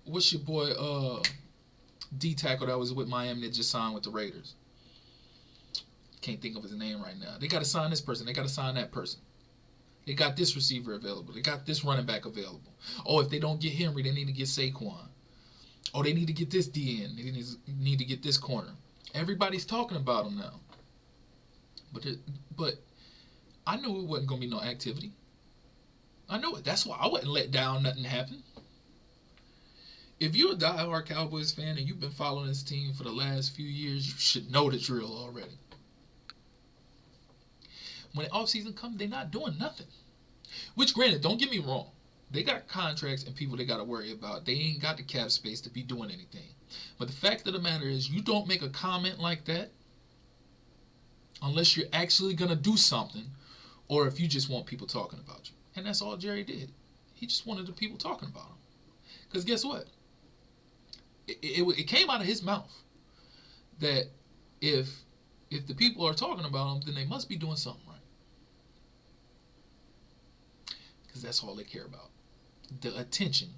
what's your boy, D-tackle that was with Miami that just signed with the Raiders. Can't think of his name right now. They got to sign this person. They got to sign that person. They got this receiver available. They got this running back available. Oh, if they don't get Henry, they need to get Saquon. Oh, they need to get this DN. They need to get this corner. Everybody's talking about him now. But I knew it wasn't going to be no activity. I know it. That's why I wasn't let down. Nothing happened. If you're a diehard Cowboys fan and you've been following this team for the last few years, you should know the drill already. When the offseason comes, they're not doing nothing. Which, granted, don't get me wrong. They got contracts and people they got to worry about. They ain't got the cap space to be doing anything. But the fact of the matter is, you don't make a comment like that unless you're actually going to do something, or if you just want people talking about you. And that's all Jerry did. He just wanted the people talking about him. Because guess what? It came out of his mouth that if the people are talking about him, then they must be doing something right. Because that's all they care about. The attention,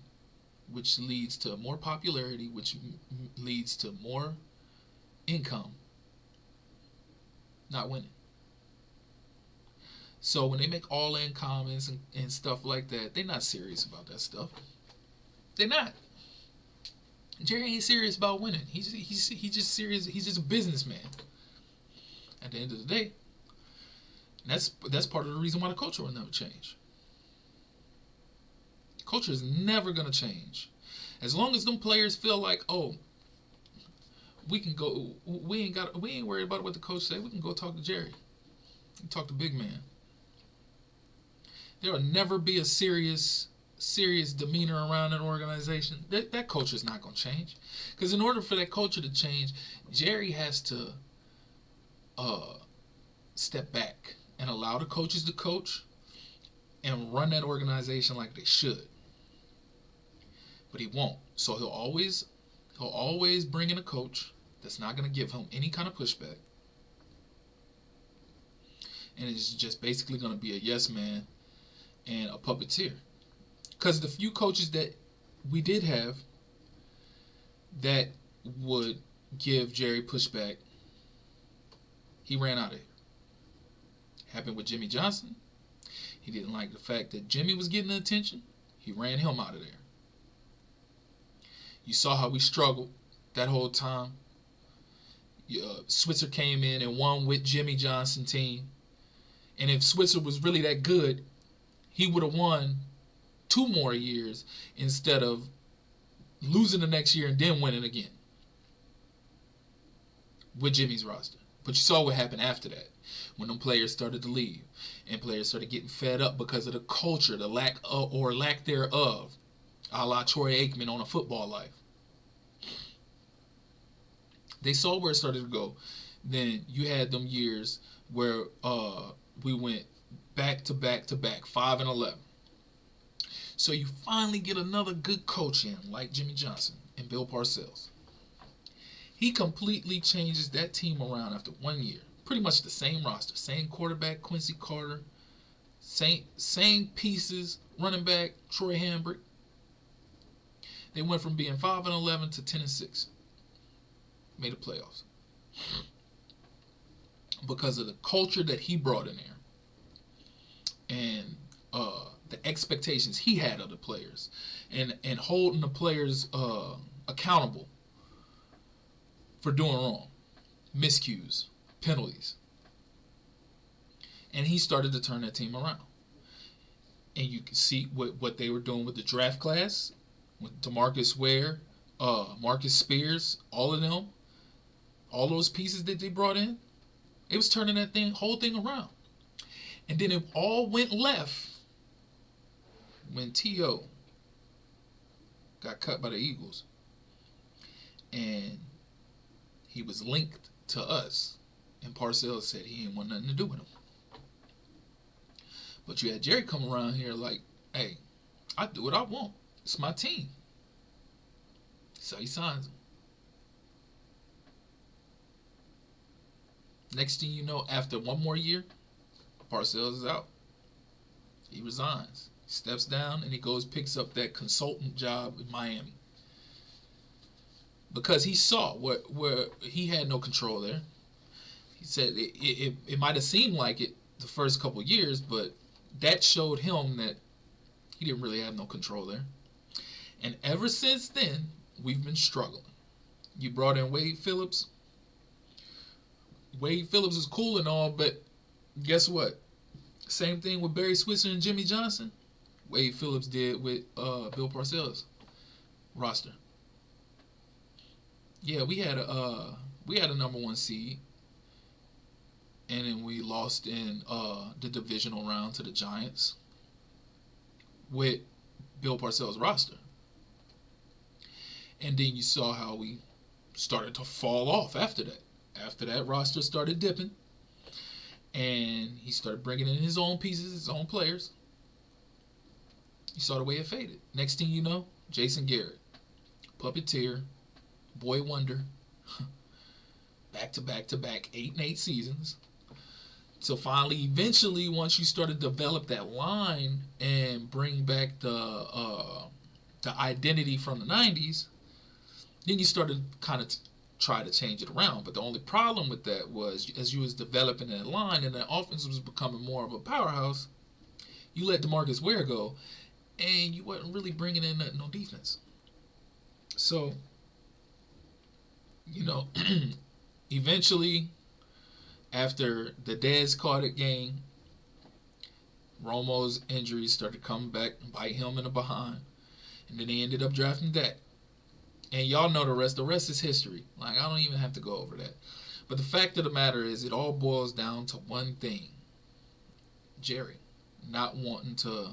which leads to more popularity, which leads to more income. Not winning. So when they make all-in comments and stuff like that, they're not serious about that stuff. They're not. Jerry ain't serious about winning. He's just serious. He's just a businessman. At the end of the day, and that's part of the reason why the culture will never change. Culture is never gonna change, as long as them players feel like, oh, we can go. We ain't worried about what the coach say. We can go talk to Jerry. We can talk to big man. There will never be a serious demeanor around an organization. That culture is not going to change. Because in order for that culture to change, Jerry has to step back and allow the coaches to coach and run that organization like they should. But he won't. So he'll always bring in a coach that's not going to give him any kind of pushback. And it's just basically going to be a yes man and a puppeteer. Because the few coaches that we did have that would give Jerry pushback, he ran out of here. Happened with Jimmy Johnson. He didn't like the fact that Jimmy was getting the attention. He ran him out of there. You saw how we struggled that whole time. Switzer came in and won with Jimmy Johnson team. And if Switzer was really that good, he would have won 2 more years instead of losing the next year and then winning again with Jimmy's roster. But you saw what happened after that, when them players started to leave and players started getting fed up because of the culture, the lack thereof, a la Troy Aikman on A Football Life. They saw where it started to go. Then you had them years where we went back to back to back, 5-11. So you finally get another good coach in, like Jimmy Johnson and Bill Parcells. He completely changes that team around after 1 year. Pretty much the same roster, same quarterback, Quincy Carter, same pieces, running back, Troy Hambrick. They went from being 5-11 to 10-6. Made the playoffs. Because of the culture that he brought in there. And the expectations he had of the players. And holding the players accountable for doing wrong. Miscues. Penalties. And he started to turn that team around. And you can see what they were doing with the draft class. With DeMarcus Ware, Marcus Spears, all of them. All those pieces that they brought in. It was turning that whole thing around. And then it all went left when T.O. got cut by the Eagles. And he was linked to us. And Parcells said he didn't want nothing to do with him. But you had Jerry come around here like, hey, I do what I want. It's my team. So he signs him. Next thing you know, after one more year, Parcells is out. He resigns. Steps down and he goes picks up that consultant job in Miami. Because he saw where he had no control there. He said it might have seemed like it the first couple of years, but that showed him that he didn't really have no control there. And ever since then, we've been struggling. You brought in Wade Phillips. Wade Phillips is cool and all, but guess what? Same thing with Barry Switzer and Jimmy Johnson. Wade Phillips did with Bill Parcells' roster. Yeah, we had a number one seed, and then we lost in the divisional round to the Giants with Bill Parcells' roster. And then you saw how we started to fall off after that. After that, roster started dipping, and he started bringing in his own pieces, his own players. You saw the way it faded. Next thing you know, Jason Garrett, puppeteer, boy wonder, back to back to back, 8 and 8 seasons. So finally, eventually, once you started to develop that line and bring back the identity from the 90s, then you started kind of try to change it around. But the only problem with that was, as you was developing that line and the offense was becoming more of a powerhouse, you let DeMarcus Ware go, and you wasn't really bringing in no defense. So, eventually, after the Dez caught it game, Romo's injuries started coming back and bite him in the behind. And then they ended up drafting Dak. And y'all know the rest. The rest is history. Like, I don't even have to go over that. But the fact of the matter is, it all boils down to one thing. Jerry not wanting to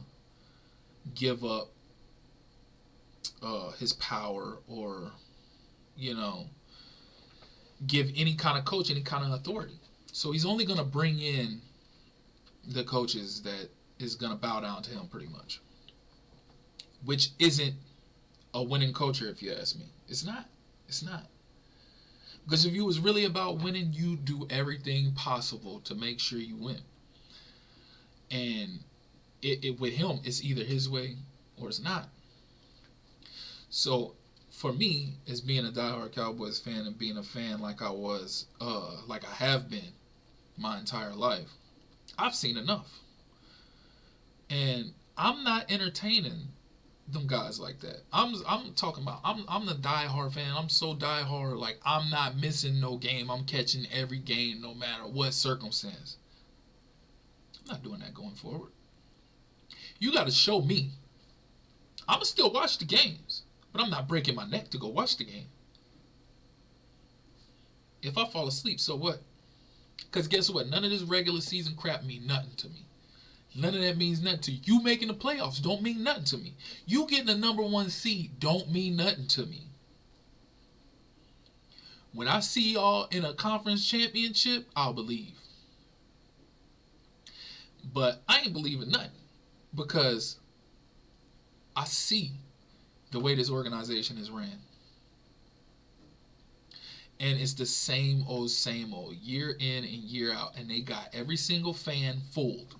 give up his power or, give any kind of coach any kind of authority. So he's only going to bring in the coaches that is going to bow down to him pretty much. Which isn't a winning culture, if you ask me. It's not. It's not. Because if you was really about winning, you do everything possible to make sure you win. And it with him, it's either his way or it's not. So for me, as being a diehard Cowboys fan and being a fan like I was, like I have been my entire life, I've seen enough. And I'm not entertaining them guys like that. I'm talking about, I'm the diehard fan. I'm so diehard, like I'm not missing no game. I'm catching every game no matter what circumstance. I'm not doing that going forward. You got to show me. I'm going to still watch the games, but I'm not breaking my neck to go watch the game. If I fall asleep, so what? Because guess what? None of this regular season crap mean nothing to me. None of that means nothing to you. You making the playoffs don't mean nothing to me. You getting the number one seed don't mean nothing to me. When I see y'all in a conference championship, I'll believe. But I ain't believing nothing because I see the way this organization is ran. And it's the same old, year in and year out. And they got every single fan fooled.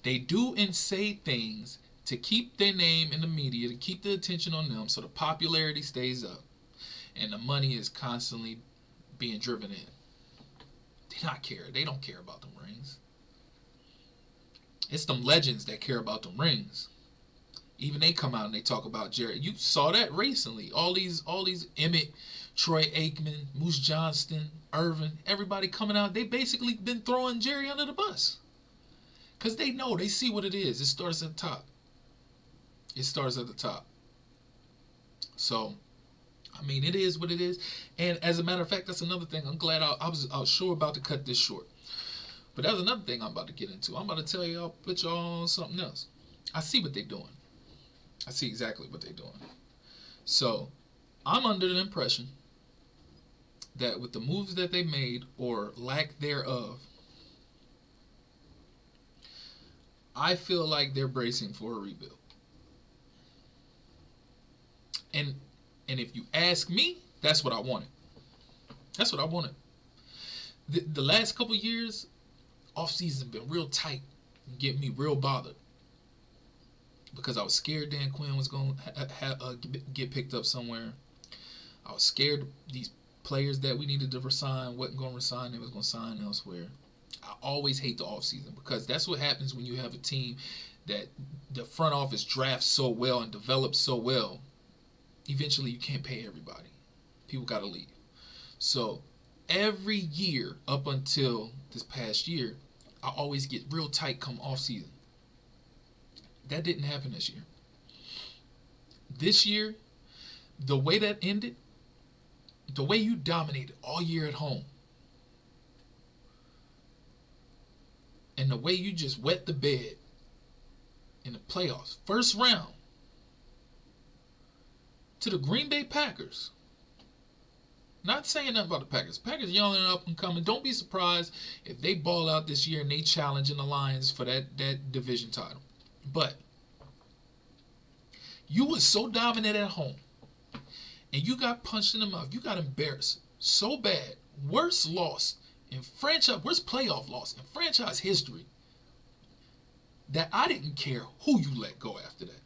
They do and say things to keep their name in the media, to keep the attention on them, so the popularity stays up. And the money is constantly being driven in. They don't care about them rings. It's them legends that care about them rings. Even they come out and they talk about Jerry. You saw that recently. All these Emmett, Troy Aikman, Moose Johnston, Irvin, everybody coming out. They basically been throwing Jerry under the bus. Because they know, they see what it is. It starts at the top. It starts at the top. So, I mean, it is what it is. And as a matter of fact, that's another thing. I'm glad I was sure about to cut this short. But that's another thing I'm about to get into. I'm about to tell y'all, put y'all on something else. I see what they're doing. I see exactly what they're doing. So, I'm under the impression that with the moves that they made, or lack thereof, I feel like they're bracing for a rebuild. And if you ask me, that's what I wanted. That's what I wanted. The last couple years, off-season been real tight, getting me real bothered. Because I was scared Dan Quinn was going to get picked up somewhere. I was scared these players that we needed to resign wasn't going to resign. They was going to sign elsewhere. I always hate the offseason because that's what happens when you have a team that the front office drafts so well and develops so well. Eventually, you can't pay everybody. People got to leave. So every year up until this past year, I always get real tight come offseason. That didn't happen this year. This year, the way that ended, the way you dominated all year at home, and the way you just wet the bed in the playoffs, first round, to the Green Bay Packers. Not saying nothing about the Packers. Packers young and up and coming. Don't be surprised if they ball out this year and they challenging the Lions for that division title. But you was so dominant at home, and you got punched in the mouth. You got embarrassed so bad. Worst loss in franchise, worst playoff loss in franchise history. That I didn't care who you let go after that.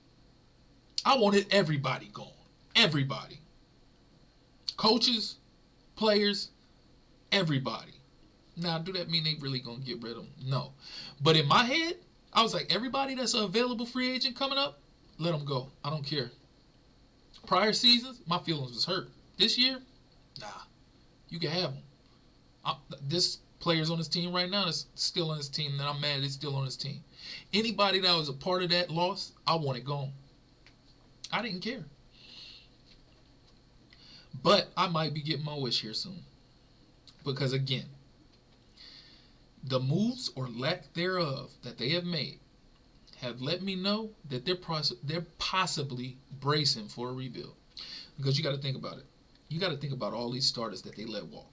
I wanted everybody gone. Everybody. Coaches, players, everybody. Now, do that mean they really gonna get rid of them? No. But in my head, I was like, everybody that's an available free agent coming up, let them go. I don't care. Prior seasons, my feelings was hurt. This year, nah. You can have them. This player's on his team right now that's still on his team, and I'm mad it's still on his team. Anybody that was a part of that loss, I want it gone. I didn't care. But I might be getting my wish here soon. Because again, the moves or lack thereof that they have made have let me know that they're possibly bracing for a rebuild. Because you got to think about it. You got to think about all these starters that they let walk.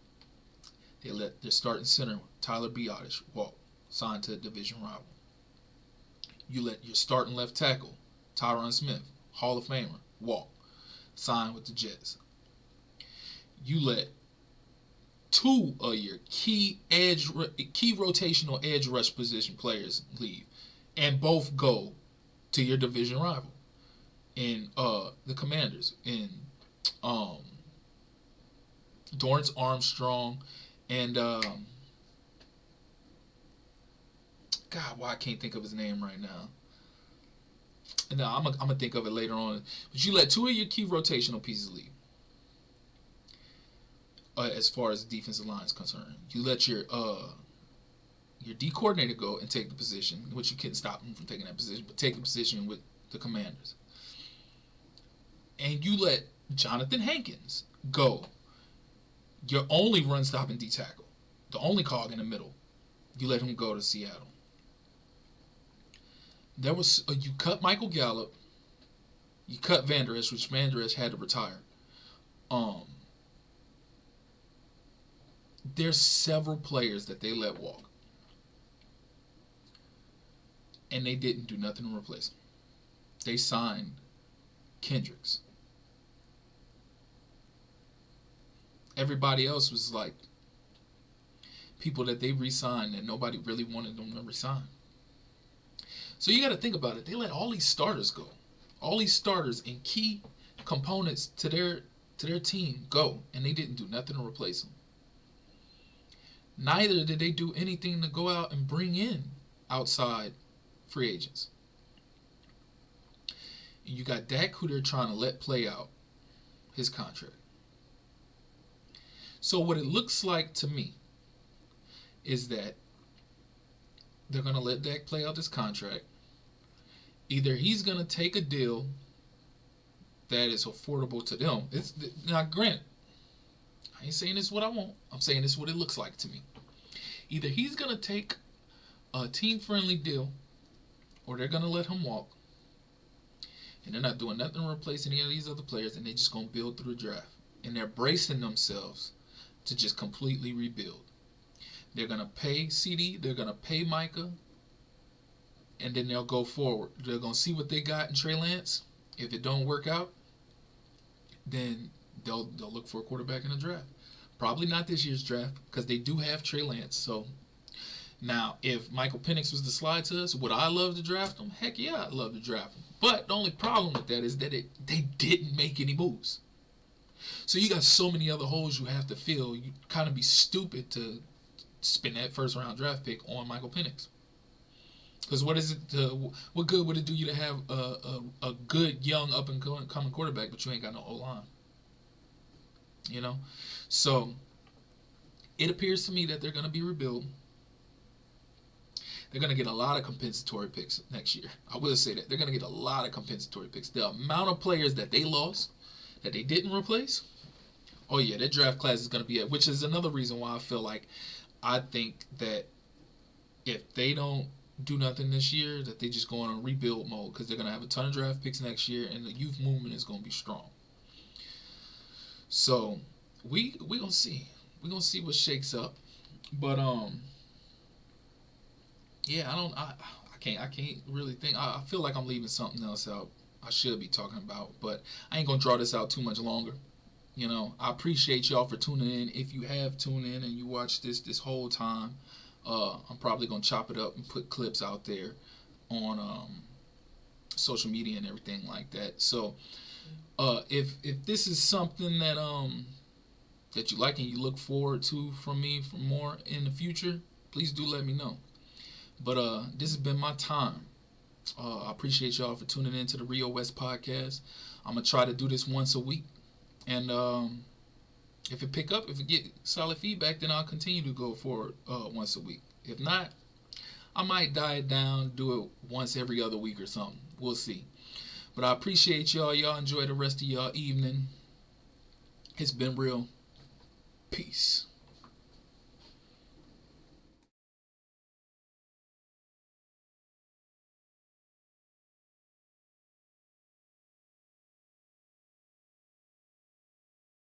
They let their starting center, Tyler Biotish, walk, signed to a division rival. You let your starting left tackle, Tyron Smith, Hall of Famer, walk, signed with the Jets. You let two of your key rotational edge rush position players leave, and both go to your division rival in the Commanders in Dorrance Armstrong and God, why I can't think of his name right now. No, I'm gonna think of it later on. But you let two of your key rotational pieces leave. As far as the defensive line is concerned, you let your D coordinator go and take the position, which you couldn't stop him from taking that position, but take the position with the Commanders. And you let Jonathan Hankins go, your only run-stopping D tackle, the only cog in the middle. You let him go to Seattle. There was you cut Michael Gallup, you cut Van Der Esch, which Van Der Esch had to retire. There's several players that they let walk, and they didn't do nothing to replace them. They signed Kendricks. Everybody else was like people that they re-signed that nobody really wanted them to re-sign. So you got to think about it. They let all these starters go. All these starters and key components to their team go, and they didn't do nothing to replace them. Neither did they do anything to go out and bring in outside free agents. And you got Dak, who they're trying to let play out his contract. So what it looks like to me is that they're going to let Dak play out this contract. Either he's going to take a deal that is affordable to them. It's now, granted, I ain't saying this is what I want. I'm saying this is what it looks like to me. Either he's going to take a team-friendly deal, or they're going to let him walk. And they're not doing nothing to replace any of these other players, and they're just going to build through the draft. And they're bracing themselves to just completely rebuild. They're going to pay CD, they're going to pay Micah, and then they'll go forward. They're going to see what they got in Trey Lance. If it don't work out, then they'll look for a quarterback in the draft. Probably not this year's draft, because they do have Trey Lance. So now, if Michael Penix was to slide to us, would I love to draft him? Heck yeah, I'd love to draft him. But the only problem with that is that they didn't make any moves. So you got so many other holes you have to fill. You kind of be stupid to spend that first-round draft pick on Michael Penix. Because what is it? What good would it do you to have a good, young, up-and-coming quarterback, but you ain't got no O-line? You know? So it appears to me that they're going to be rebuilding. They're going to get a lot of compensatory picks next year. I will say that. They're going to get a lot of compensatory picks. The amount of players that they lost, that they didn't replace, oh yeah, their draft class is going to be at, which is another reason why I feel like I think that if they don't do nothing this year, that they just go on a rebuild mode, because they're going to have a ton of draft picks next year, and the youth movement is going to be strong. So we going to see. We're going to see what shakes up. But yeah, I can't really think. I feel like I'm leaving something else out I should be talking about, but I ain't going to draw this out too much longer. You know, I appreciate y'all for tuning in. If you have tuned in and you watched this whole time, I'm probably going to chop it up and put clips out there on social media and everything like that. So if this is something that that you like and you look forward to from me for more in the future, please do let me know. But this has been my time. I appreciate y'all for tuning in to the Rio West Podcast. I'm going to try to do this once a week. And if it pick up, if it get solid feedback, then I'll continue to go forward once a week. If not, I might diet it down, do it once every other week or something. We'll see. But I appreciate y'all. Y'all enjoy the rest of y'all evening. It's been real. Peace.